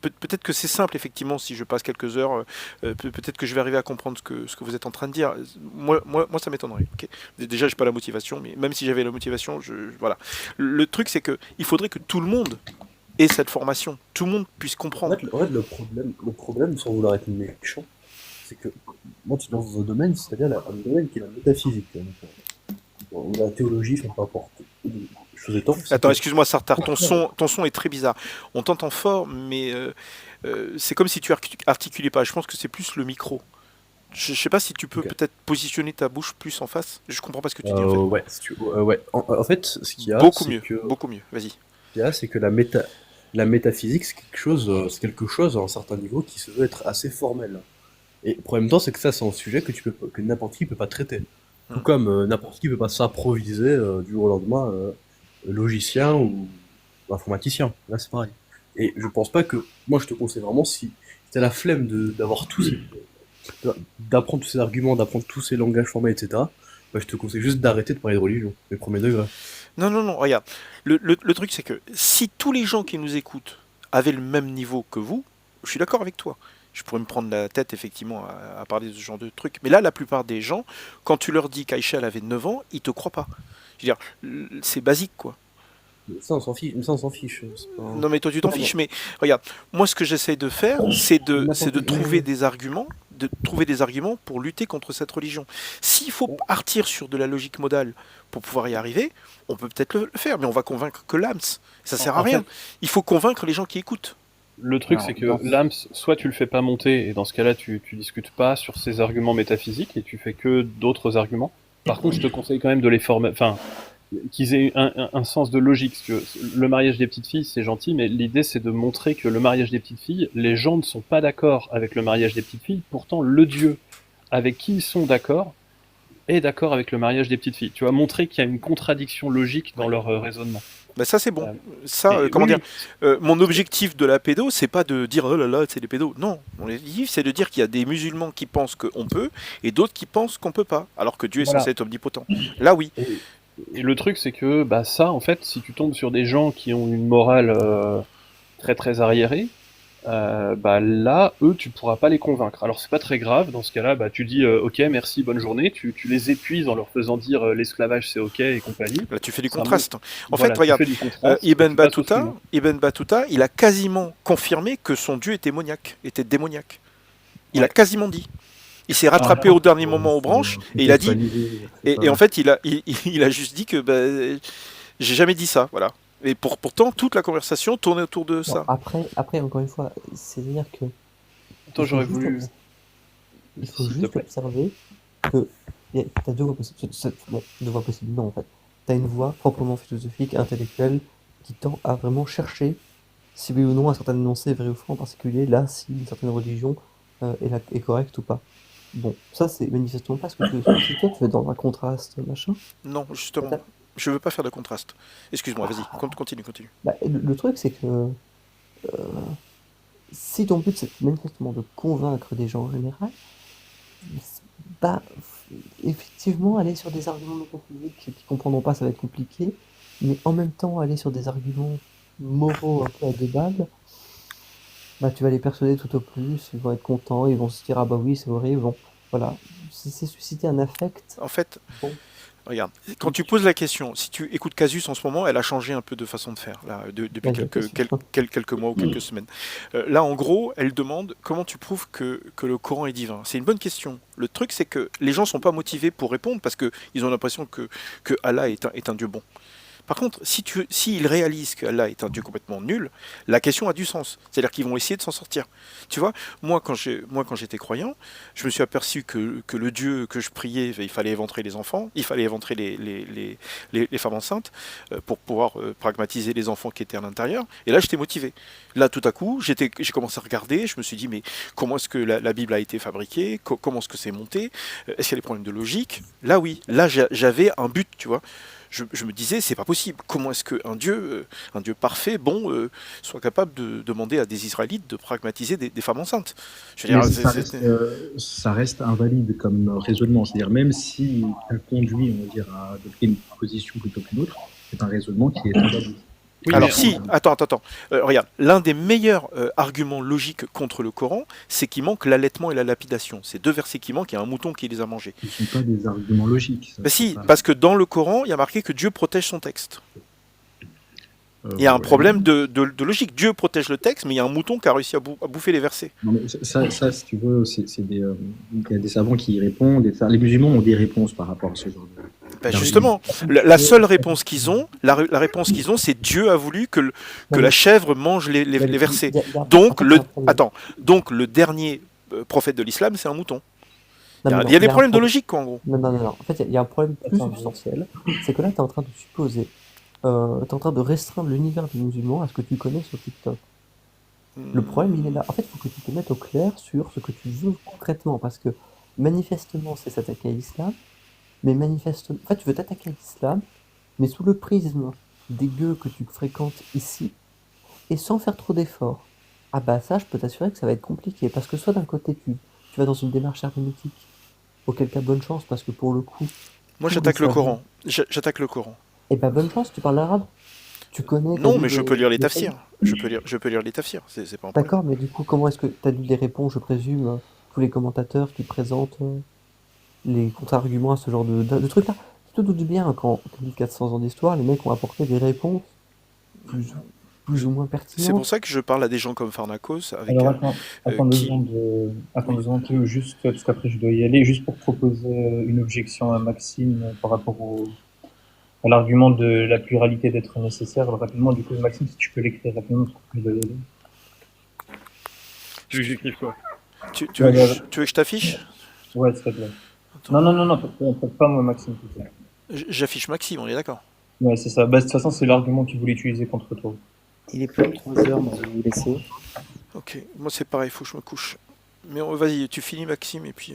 peut-être que c'est simple effectivement si je passe quelques heures, peut-être que je vais arriver à comprendre ce que vous êtes en train de dire. Moi ça m'étonnerait. Ok. Déjà j'ai pas la motivation, mais même si j'avais la motivation, voilà. Le truc c'est que il faudrait que tout le monde ait cette formation, tout le monde puisse comprendre. En fait, le problème, sans vouloir être méchant, c'est que moi, tu es dans un domaine, c'est-à-dire un domaine qui est la métaphysique. Ou la théologie, enfin, peu importe. Chose étant, c'est Attends, que excuse-moi Sartar, ton son est très bizarre. On t'entend fort, mais c'est comme si tu articulais pas. Je pense que c'est plus le micro. Je sais pas si tu peux Ok. peut-être positionner ta bouche plus en face. Je comprends pas ce que tu dis en fait. Ouais, ouais. En fait, ce qu'il y a, Beaucoup c'est mieux, que, beaucoup mieux. Vas-y. la métaphysique, c'est quelque chose à un certain niveau qui se veut être assez formel. Et le problème temps, c'est que ça, c'est un sujet que n'importe qui peut pas traiter. Tout Hmm. comme n'importe qui peut pas s'improviser du jour au lendemain logicien ou informaticien. Là, c'est pareil. Et je pense pas que, moi, je te conseille vraiment, si t'as la flemme d'avoir d'apprendre tous ces arguments, d'apprendre tous ces langages formels, etc., bah, je te conseille juste d'arrêter de parler de religion, les premiers degrés. Non, non, non, regarde. Le truc, c'est que si tous les gens qui nous écoutent avaient le même niveau que vous, je suis d'accord avec toi. Je pourrais me prendre la tête, effectivement, à parler de ce genre de trucs. Mais là, la plupart des gens, quand tu leur dis qu'Aïcha elle avait 9 ans, ils te croient pas. Je veux dire, c'est basique, quoi. Ça, on s'en fiche. Ça, on s'en fiche. C'est pas... Non, mais toi, tu t'en Non, fiches. Mais regarde, moi, ce que j'essaye de faire, c'est de n'importe- trouver des arguments, pour lutter contre cette religion. S'il faut partir sur de la logique modale pour pouvoir y arriver, on peut peut-être le faire, mais on va convaincre que l'AMS. Ça sert à En rien. fait, Il faut convaincre les gens qui écoutent. le truc, Alors, c'est que dans- l'AMS, soit tu le fais pas monter, et dans ce cas-là, tu discutes pas sur ces arguments métaphysiques, et tu fais que d'autres arguments. Par contre, je te conseille quand même de les former, enfin, qu'ils aient un sens de logique. Parce que le mariage des petites filles, c'est gentil, mais l'idée, c'est de montrer que le mariage des petites filles, les gens ne sont pas d'accord avec le mariage des petites filles, pourtant, le Dieu avec qui ils sont d'accord est d'accord avec le mariage des petites filles. Tu vas montrer qu'il y a une contradiction logique dans leur raisonnement. Ben ça c'est bon. Euh, Ça, et comment oui, dire mon objectif de la pédo, c'est pas de dire oh là là, c'est des pédos. Non, mon objectif, c'est de dire qu'il y a des musulmans qui pensent qu'on peut et d'autres qui pensent qu'on peut pas, alors que Dieu est voilà. censé être omnipotent. Là, oui. Et le truc, c'est que bah, ça, en fait, si tu tombes sur des gens qui ont une morale très très arriérée, bah là, eux, tu pourras pas les convaincre. Alors c'est pas très grave, dans ce cas-là, bah tu dis ok, merci, bonne journée, tu les épuises en leur faisant dire l'esclavage c'est ok et compagnie. Là, tu fais du Ça montre- contraste. En Voilà, fait, tu regarde, fais du contraste, Ibn tu passes au Battuta, suivant. Ibn Battuta, il a quasiment confirmé que son Dieu était démoniaque. Il a Ouais. quasiment dit. Il s'est rattrapé au dernier moment aux branches et il a dit. Et en fait, il a juste dit que j'ai jamais dit ça, voilà. Et pourtant, toute la conversation tournait autour de Non, ça. après, encore une fois, c'est-à-dire que Attends, il faut j'aurais juste voulu. il faut S'il te juste plaît. observer que t'as deux voies possibles. Bon, deux voies possibles, non, en fait. T'as une voie proprement philosophique, intellectuelle, qui tend à vraiment chercher si oui ou non un certain énoncé est vrai ou faux, en particulier là, si une certaine religion est correcte ou pas. Bon, ça, c'est manifestement pas ce que tu veux. Si toi, tu veux dans un contraste, machin, Non, justement, Peut-être. je veux pas faire de contraste. Excuse-moi, vas-y, continue. bah, le truc, c'est que si ton but, c'est manifestement de convaincre des gens en général, bah, effectivement, aller sur des arguments métaphysiques qui comprendront pas, ça va être compliqué, mais en même temps, aller sur des arguments moraux un peu à deux balles, bah, tu vas les persuader tout au plus, ils vont être contents, ils vont se dire, ah bah oui, c'est vrai, bon, voilà. Si c'est susciter un affect, En fait, bon, regarde, quand tu poses la question, si tu écoutes Casus en ce moment, elle a changé un peu de façon de faire, là, depuis bah, j'ai quelques mois ou quelques semaines. Là, en gros, elle demande comment tu prouves que le Coran est divin. C'est une bonne question. Le truc, c'est que les gens sont pas motivés pour répondre parce qu'ils ont l'impression que Allah est un Dieu bon. Par contre, s'ils réalisent qu'Allah est un Dieu complètement nul, la question a du sens. C'est-à-dire qu'ils vont essayer de s'en sortir. Tu vois, moi quand j'étais croyant, je me suis aperçu que le Dieu que je priais, il fallait éventrer les enfants, il fallait éventrer les femmes enceintes pour pouvoir pragmatiser les enfants qui étaient à l'intérieur. Et là, j'étais motivé. Là, tout à coup, j'ai commencé à regarder, je me suis dit, mais comment est-ce que la Bible a été fabriquée? Comment est-ce que c'est monté? Est-ce qu'il y a des problèmes de logique? Là, oui. Là, j'avais un but, tu vois. Je me disais, c'est pas possible. Comment est-ce qu'un Dieu parfait, bon, soit capable de demander à des Israélites de pragmatiser des femmes enceintes? Je veux Mais dire, ça reste invalide comme raisonnement. C'est-à-dire, même si elle conduit, on va dire, à adopter une position plutôt qu'une autre, c'est un raisonnement qui est invalide. Oui, alors mais si, attends. Regarde, l'un des meilleurs arguments logiques contre le Coran, c'est qu'il manque l'allaitement et la lapidation. C'est deux versets qui manquent, il y a un mouton qui les a mangés. Ce ne sont pas des arguments logiques. Ça, Ben c'est si, pas- parce que dans le Coran, il y a marqué que Dieu protège son texte. Il y a un ouais. problème de logique. Dieu protège le texte, mais il y a un mouton qui a réussi à bouffer les versets. Non, mais ça, si tu veux, il y a des savants qui y répondent. Les musulmans ont des réponses par rapport à ce genre de. Ben Non, justement, la seule réponse qu'ils ont, la réponse qu'ils ont, c'est Dieu a voulu que la chèvre mange les versets. Donc le dernier prophète de l'islam, c'est un mouton. Non, mais non, Il y a des un problèmes de problème. logique, quoi, en gros. Non, non, non, non. En fait, il y a un problème plus Attends, substantiel. C'est que là, tu es en train de supposer, tu es en train de restreindre l'univers des musulmans à ce que tu connais sur TikTok. Le problème, il est là. En fait, il faut que tu te mettes au clair sur ce que tu veux concrètement, parce que manifestement, c'est s'attaquer à l'islam, mais manifestement, en fait, tu veux t'attaquer à l'islam, mais sous le prisme des gueux que tu fréquentes ici, et sans faire trop d'efforts. Ah bah ça, je peux t'assurer que ça va être compliqué, parce que soit d'un côté, tu vas dans une démarche herméneutique, auquel cas bonne chance, parce que pour le coup, Moi, tous les j'attaque le savants, Coran. J'attaque le Coran. eh ben bonne chance, tu parles arabe, tu connais, t'as Non, lu mais je peux lire les les textes. tafsirs. Je peux lire les tafsirs. C'est pas un problème. D'accord, mais du coup, comment est-ce que t'as lu les réponses, je présume, tous les commentateurs qui présentent les contre-arguments à ce genre de trucs-là? Tu te doutes bien qu'en 1400 ans d'histoire, les mecs ont apporté des réponses plus, plus ou moins C'est pour pertinentes. ça que je parle à des gens comme Pharnakos, avec Alors attends deux qui. secondes, attends Oui. deux secondes, Théo, juste parce qu'après je dois y aller, juste pour proposer une objection à Maxime par rapport à l'argument de la pluralité d'être nécessaire. Alors, rapidement, du coup, Maxime, si tu peux l'écrire rapidement, parce que je dois y aller. Tu veux que j'écrive quoi? Ouais, ouais, Tu veux que je t'affiche? ouais, s'il te plaît. Attends. Non, non, non, non, pas moi, Maxime, tout ça. J'affiche Maxime, on est d'accord. Ouais, c'est ça. Bah, de toute façon, c'est l'argument qu'il voulait utiliser contre toi. Il est plus de 3 heures, moi je vais vous laisser. Ok, moi c'est pareil, faut que je me couche. Mais vas-y, tu finis Maxime et puis.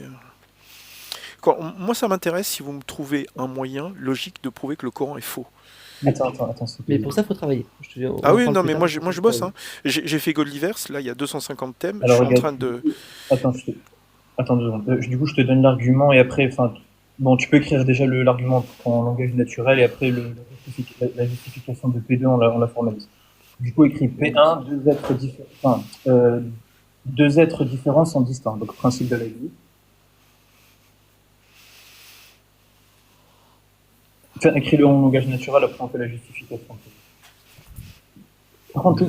Moi ça m'intéresse si vous me trouvez un moyen logique de prouver que le Coran est faux. Attends, s'il te Mais plaît. pour ça, il faut travailler. Je te dis, on Ah en oui, parle non, plus mais tard, moi, mais pour ça, moi il je faut bosse, hein. travailler. J'ai fait Goldverse, là il y a 250 thèmes, je Alors, suis en regarde, train de. attends, attends 2 secondes. Du coup, je te donne l'argument et après, enfin, bon, tu peux écrire déjà l'argument en langage naturel et après la justification de P2, on la formalise. Du coup, écrit P1, deux êtres différents sont distincts. Donc, principe de la vie. Enfin, écris-le en langage naturel, après on fait la justification. Par contre,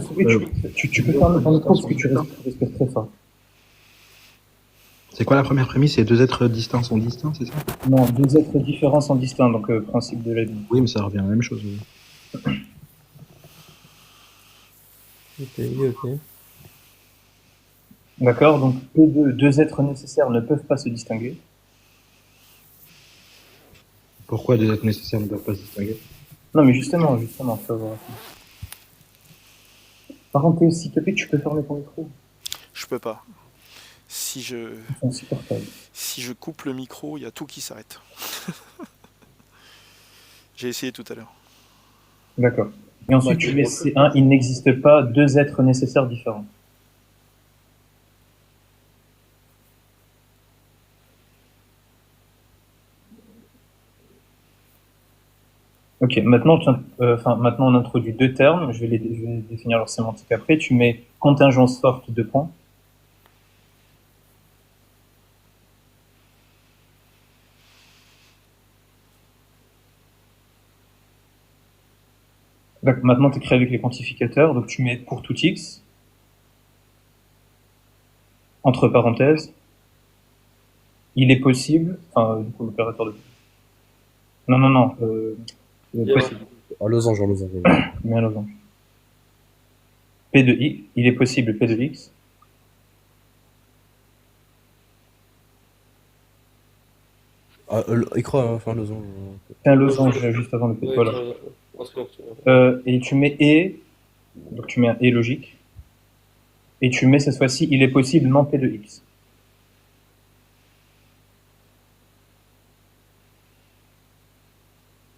tu peux faire ton micro parce que tu respires très fort. C'est quoi la première prémisse? C'est deux êtres distincts sont distincts, c'est ça? Non, deux êtres différents sont distincts, donc principe de la vie. Oui, mais ça revient à la même chose. Ok. D'accord, donc P2, deux êtres nécessaires ne peuvent pas se distinguer. Pourquoi deux êtres nécessaires ne doivent pas se distinguer? Non, mais justement, tu vas voir. Par contre, s'il te plaît, tu peux fermer ton micro. Je peux pas. Si je, C'est insupportable. si je coupe le micro, il y a tout qui s'arrête. J'ai essayé tout à l'heure. D'accord. Et ensuite, tu mets C1, il n'existe pas deux êtres nécessaires différents. Ok, maintenant, maintenant on introduit deux termes, je vais définir leur sémantique après. Tu mets contingence forte de points. Donc, maintenant, tu écris avec les quantificateurs, donc tu mets pour tout x, entre parenthèses, il est possible, enfin, du coup, l'opérateur de... Non, possible. Un losange. Mais un losange. P de x, il est possible P de x. Écran, enfin, losange. C'est un losange juste avant le P. Voilà. Et tu mets et, donc tu mets un et logique. Et tu mets cette fois-ci, il est possible non P de x.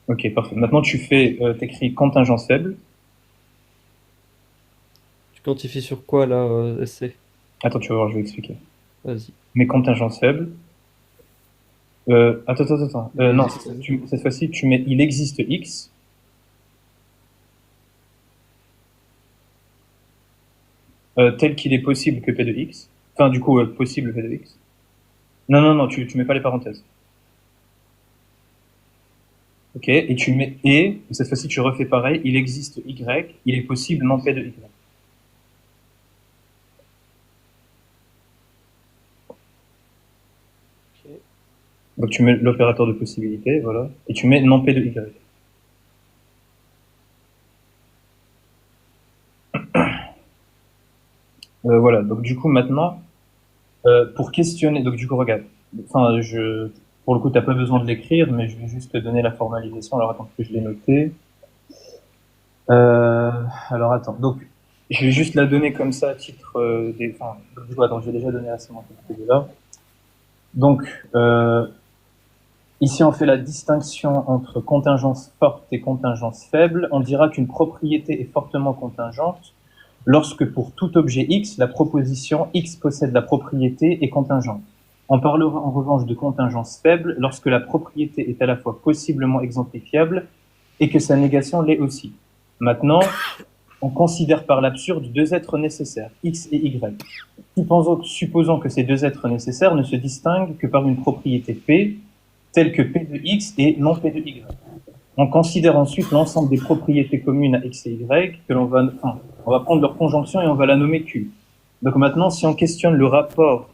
Ok, parfait. Maintenant, t'écris contingence faible. Tu quantifies sur quoi là, SC? Attends, tu vas voir, je vais expliquer. Vas-y. Mais contingence faible. Attends. Non, cette fois-ci, tu mets il existe x. Tel qu'il est possible que P de x. Enfin, du coup, possible P de x. Non, tu mets pas les parenthèses. Ok, et tu mets et cette fois-ci tu refais pareil, il existe y, il est possible non P de y. Donc tu mets l'opérateur de possibilité, voilà, et tu mets non P de y. Voilà, donc du coup maintenant, pour questionner, donc du coup regarde, enfin, pour le coup, t'as pas besoin de l'écrire, mais je vais juste te donner la formalisation. Alors attends que je l'ai noté. Alors attends, donc je vais juste la donner comme ça à titre enfin, du coup, attends, j'ai déjà donné la sémantique de là. Donc ici, on fait la distinction entre contingence forte et contingence faible. On dira qu'une propriété est fortement contingente lorsque pour tout objet X, la proposition X possède la propriété et contingente. On parlera en revanche de contingence faible lorsque la propriété est à la fois possiblement exemplifiable et que sa négation l'est aussi. Maintenant, on considère par l'absurde deux êtres nécessaires, X et Y. Supposons que ces deux êtres nécessaires ne se distinguent que par une propriété P, telle que P de X et non P de Y. On considère ensuite l'ensemble des propriétés communes à X et Y, on va prendre leur conjonction et on va la nommer Q. Donc maintenant, si on questionne le rapport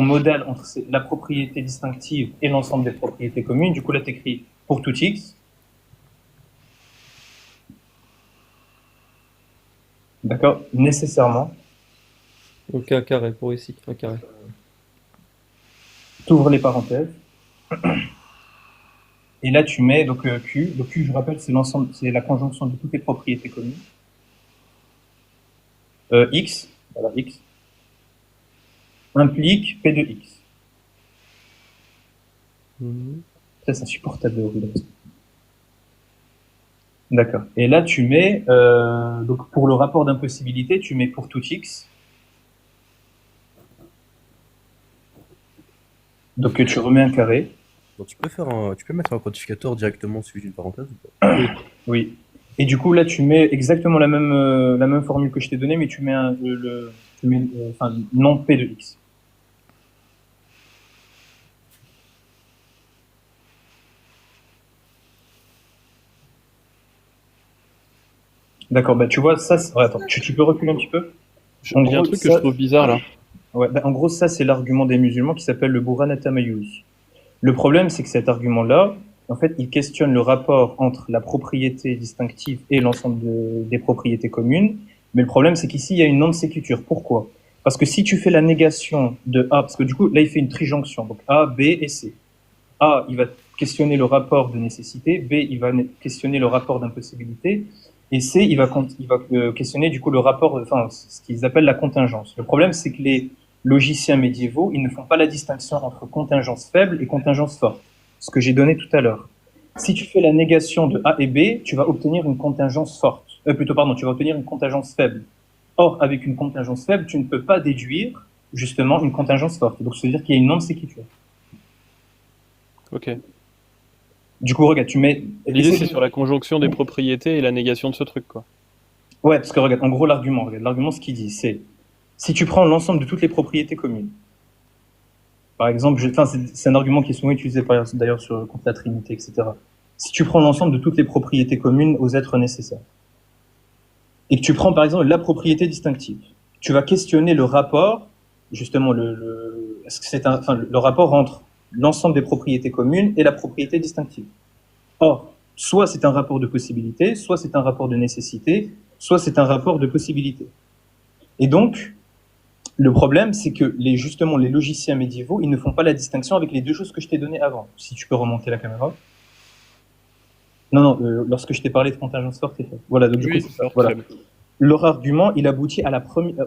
modal entre la propriété distinctive et l'ensemble des propriétés communes, du coup là, tu écris pour tout X. D'accord, nécessairement. Donc un carré pour ici, un carré. Tu ouvres les parenthèses. Et là, tu mets donc Q. Donc Q, je rappelle, c'est l'ensemble, c'est la conjonction de toutes les propriétés communes. X, voilà X, implique P de X. Ça, c'est insupportable de regarder ça. D'accord. Et là, tu mets, donc pour le rapport d'impossibilité, tu mets pour tout X. Donc tu remets un carré. Donc, tu peux mettre un quantificateur directement suivi d'une parenthèse ou pas? Oui. Et du coup, là, tu mets exactement la même formule que je t'ai donnée, mais tu mets non P de X. D'accord, bah tu vois, ça... attends, tu peux reculer un petit peu? On dit un truc que je trouve bizarre, là. Ouais, bah, en gros, ça, c'est l'argument des musulmans qui s'appelle le Burhan at-Tamayuz. Le problème, c'est que cet argument-là, en fait, il questionne le rapport entre la propriété distinctive et l'ensemble des propriétés communes. Mais le problème, c'est qu'ici, il y a une non-sécuture. Pourquoi? Parce que si tu fais la négation de A, parce que du coup, là, il fait une trijonction, donc A, B et C. A, il va questionner le rapport de nécessité, B, il va questionner le rapport d'impossibilité, et C, il va questionner du coup le rapport, enfin, ce qu'ils appellent la contingence. Le problème, c'est que les logiciens médiévaux, ils ne font pas la distinction entre contingence faible et contingence forte, ce que j'ai donné tout à l'heure. Si tu fais la négation de A et B, tu vas obtenir une contingence forte. Tu vas obtenir une contingence faible. Or, avec une contingence faible, tu ne peux pas déduire justement une contingence forte. Donc, ça veut dire qu'il y a une non-sécuture. Ok. Du coup, regarde, tu mets... L'idée, c'est sur la conjonction des propriétés et la négation de ce truc, quoi. Ouais, parce que regarde, en gros, l'argument, ce qu'il dit, c'est si tu prends l'ensemble de toutes les propriétés communes, par exemple, c'est un argument qui est souvent utilisé d'ailleurs contre la Trinité, etc. Si tu prends l'ensemble de toutes les propriétés communes aux êtres nécessaires, et que tu prends par exemple la propriété distinctive, tu vas questionner le rapport, justement, est-ce que c'est le rapport entre l'ensemble des propriétés communes et la propriété distinctive. Or, soit c'est un rapport de possibilité, soit c'est un rapport de nécessité, soit c'est un rapport de possibilité. Et donc, le problème, c'est que les logiciens médiévaux, ils ne font pas la distinction avec les deux choses que je t'ai données avant. Si tu peux remonter la caméra. Non, lorsque je t'ai parlé de contingence forte et faible. Voilà, donc du coup, c'est ça. Voilà. Leur argument, il aboutit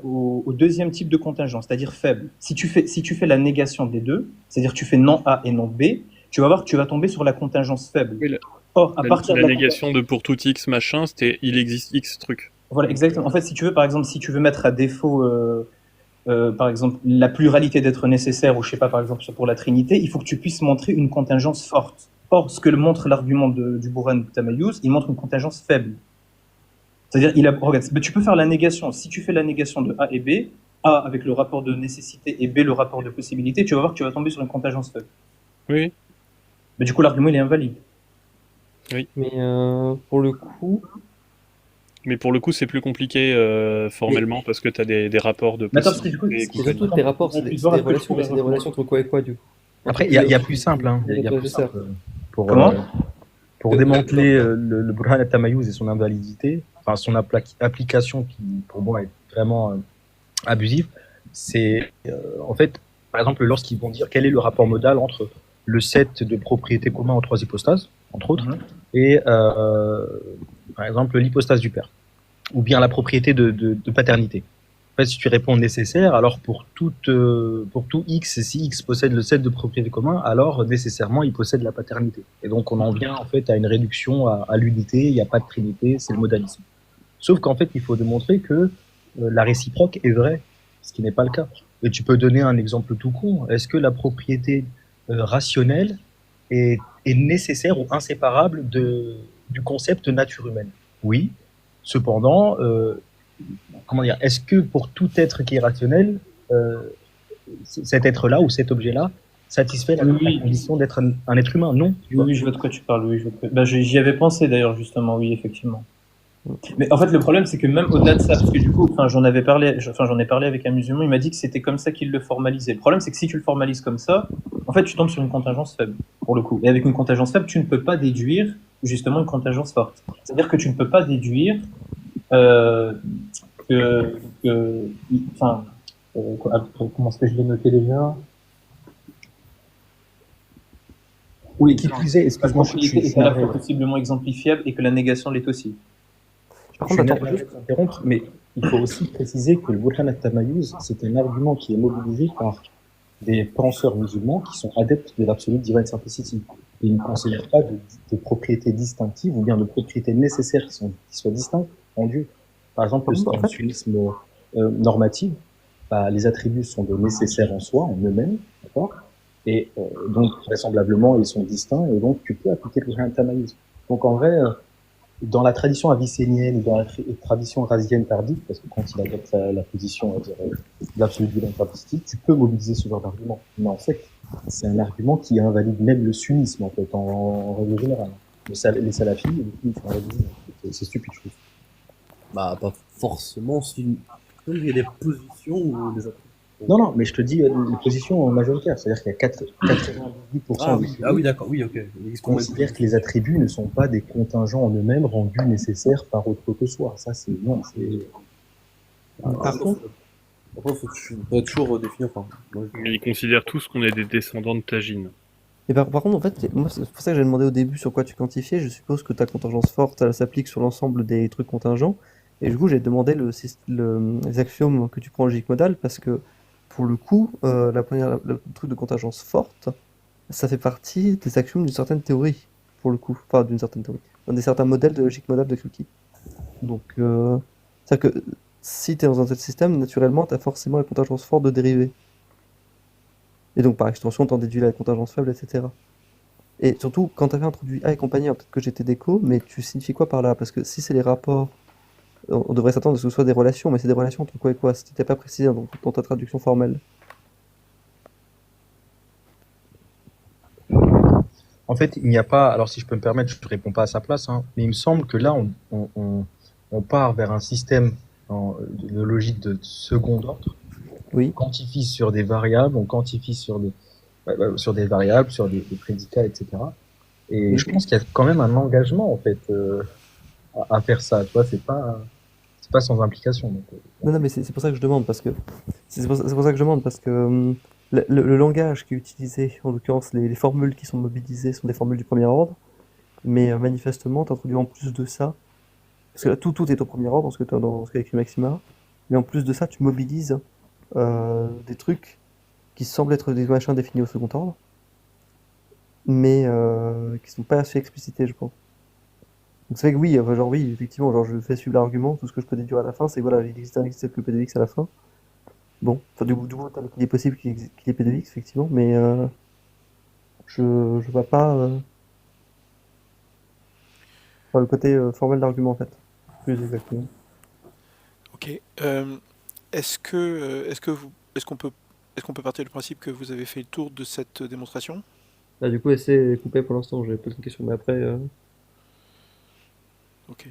au deuxième type de contingence, c'est-à-dire faible. Si tu fais la négation des deux, c'est-à-dire tu fais non A et non B, tu vas voir que tu vas tomber sur la contingence faible. Oui, or, à partir de la négation de pour tout X machin, c'était il existe X truc. Voilà, exactement. En fait, si tu veux, par exemple, si tu veux mettre à défaut, par exemple, la pluralité d'êtres nécessaires, ou je sais pas, par exemple, pour la Trinité, il faut que tu puisses montrer une contingence forte. Or, ce que montre l'argument du Burhan at-Tamayuz, il montre une contingence faible. C'est-à-dire, regarde, tu peux faire la négation. Si tu fais la négation de A et B, A avec le rapport de nécessité et B le rapport de possibilité, tu vas voir que tu vas tomber sur une contingence faible. Oui. Mais du coup, l'argument, il est invalide. Oui. Mais pour le coup... Mais pour le coup, c'est plus compliqué formellement parce que tu as des rapports de possibilité. C'est surtout tes rapports, c'est des relations, mais c'est des relations entre quoi et quoi, du coup. Après, il y a plus simple. Hein. Il y a plus simple. Comment pour démanteler le Burhan at-Tamayuz et son invalidité, enfin son application qui pour moi est vraiment abusive, c'est en fait Par exemple, lorsqu'ils vont dire quel est le rapport modal entre le set de propriétés communs aux trois hypostases, entre autres, et par exemple l'hypostase du père, ou bien la propriété de paternité. En fait, si tu réponds nécessaire, alors pour tout x, si x possède le set de propriétés communs, alors nécessairement il possède la paternité. Et donc on en vient en fait à une réduction à l'unité, il n'y a pas de trinité, c'est le modalisme. Sauf qu'en fait, il faut démontrer que la réciproque est vraie, ce qui n'est pas le cas. Et tu peux donner un exemple tout con. Est-ce que la propriété rationnelle est nécessaire ou inséparable du concept nature humaine? Oui. Cependant, comment dire, est-ce que pour tout être qui est rationnel, cet être-là ou cet objet-là satisfait la condition d'être un être humain? Non. Oui, je vois de quoi tu parles. Oui, je vois de quoi... Bah, j'y avais pensé d'ailleurs, justement, oui, effectivement. Mais en fait, le problème, c'est que même au-delà de ça, parce que du coup, j'en ai parlé avec un musulman, il m'a dit que c'était comme ça qu'il le formalisait. Le problème, c'est que si tu le formalises comme ça, en fait, tu tombes sur une contingence faible, pour le coup. Et avec une contingence faible, tu ne peux pas déduire, justement, une contingence forte. C'est-à-dire que tu ne peux pas déduire comment est-ce que je l'ai noté déjà? Oui, qui plus est, excuse-moi, la propriété est à la fois possiblement exemplifiable et que la négation l'est aussi. Par contre, attends, juste pour interrompre, mais il faut aussi préciser que le Burhan at-Tamayuz, c'est un argument qui est mobilisé par des penseurs musulmans qui sont adeptes de l'absolute divine simplicity. Et ils ne considèrent pas de propriétés distinctives ou bien de propriétés nécessaires qui soient distinctes en Dieu. Par exemple, le sunnisme normatif, les attributs sont des nécessaires en soi, en eux-mêmes, d'accord? Et donc, vraisemblablement, ils sont distincts, et donc tu peux appliquer le Burhan at-Tamayuz. Donc en vrai, dans la tradition avicénienne ou dans la tradition razienne tardive, parce que quand il adopte la position d'absolute divine simplicity, tu peux mobiliser ce genre d'argument. Mais en fait, c'est un argument qui invalide même le sunnisme, en fait, en règle générale. Les salafis, ils font c'est stupide, je trouve. Bah, pas forcément, si... Comme il y a des positions où les attributs... Non, mais je te dis les positions majoritaires, c'est-à-dire qu'il y a 90% Ah oui, d'accord, oui, ok. On considère que les attributs ne sont pas des contingents en eux-mêmes rendus nécessaires par autre que soi. Ça, c'est... Non, c'est... Par contre... Après, il faut toujours définir... Mais ils considèrent tous qu'on est des descendants de Tajin. Et par contre, en fait, moi, c'est pour ça que j'ai demandé au début sur quoi tu quantifiais. Je suppose que ta contingence forte, elle s'applique sur l'ensemble des trucs contingents. Et du coup, j'ai demandé les axiomes que tu prends en logique modale parce que, pour le coup, le truc de contingence forte, ça fait partie des axiomes d'une certaine théorie, pour le coup. Enfin, d'une certaine théorie. Des certains modèles de logique modale de Kripke. Donc, c'est-à-dire que si tu es dans un tel système, naturellement, tu as forcément la contingence forte de dérivée. Et donc, par extension, tu en déduis la contingence faible, etc. Et surtout, quand tu avais introduit A et compagnie, alors peut-être que j'étais déco, mais tu signifies quoi par là? Parce que si c'est les rapports, on devrait s'attendre à ce que ce soit des relations, mais c'est des relations entre quoi et quoi? C'était pas précisé dans ta traduction formelle. En fait, il n'y a pas... Alors, si je peux me permettre, je ne réponds pas à sa place, hein, mais il me semble que là, on part vers un système de logique de second ordre. Oui. On quantifie sur des variables, on quantifie sur des variables, sur des prédicats, etc. Et je pense qu'il y a quand même un engagement, en fait, à faire ça. Tu vois, c'est pas sans implication. Donc, Non, mais c'est pour ça que je demande, parce que le langage qui est utilisé, en l'occurrence les formules qui sont mobilisées sont des formules du premier ordre, mais manifestement, tu introduis en plus de ça, parce que là, tout est au premier ordre dans ce qu'a écrit Maxima, mais en plus de ça, tu mobilises des trucs qui semblent être des machins définis au second ordre, mais qui sont pas assez explicités, je pense. Donc c'est vrai que oui, oui, effectivement, genre je fais suivre l'argument, tout ce que je peux déduire à la fin, c'est voilà, il existe un x que p de x à la fin. Bon, enfin du coup, il est possible qu'il ait p de x, effectivement, mais je vois pas le côté formel d'argument en fait, plus exactement. Ok. Est-ce qu'on peut partir du principe que vous avez fait le tour de cette démonstration? Bah, du coup, essayez de couper pour l'instant, j'ai pas de questions, mais après. Ok.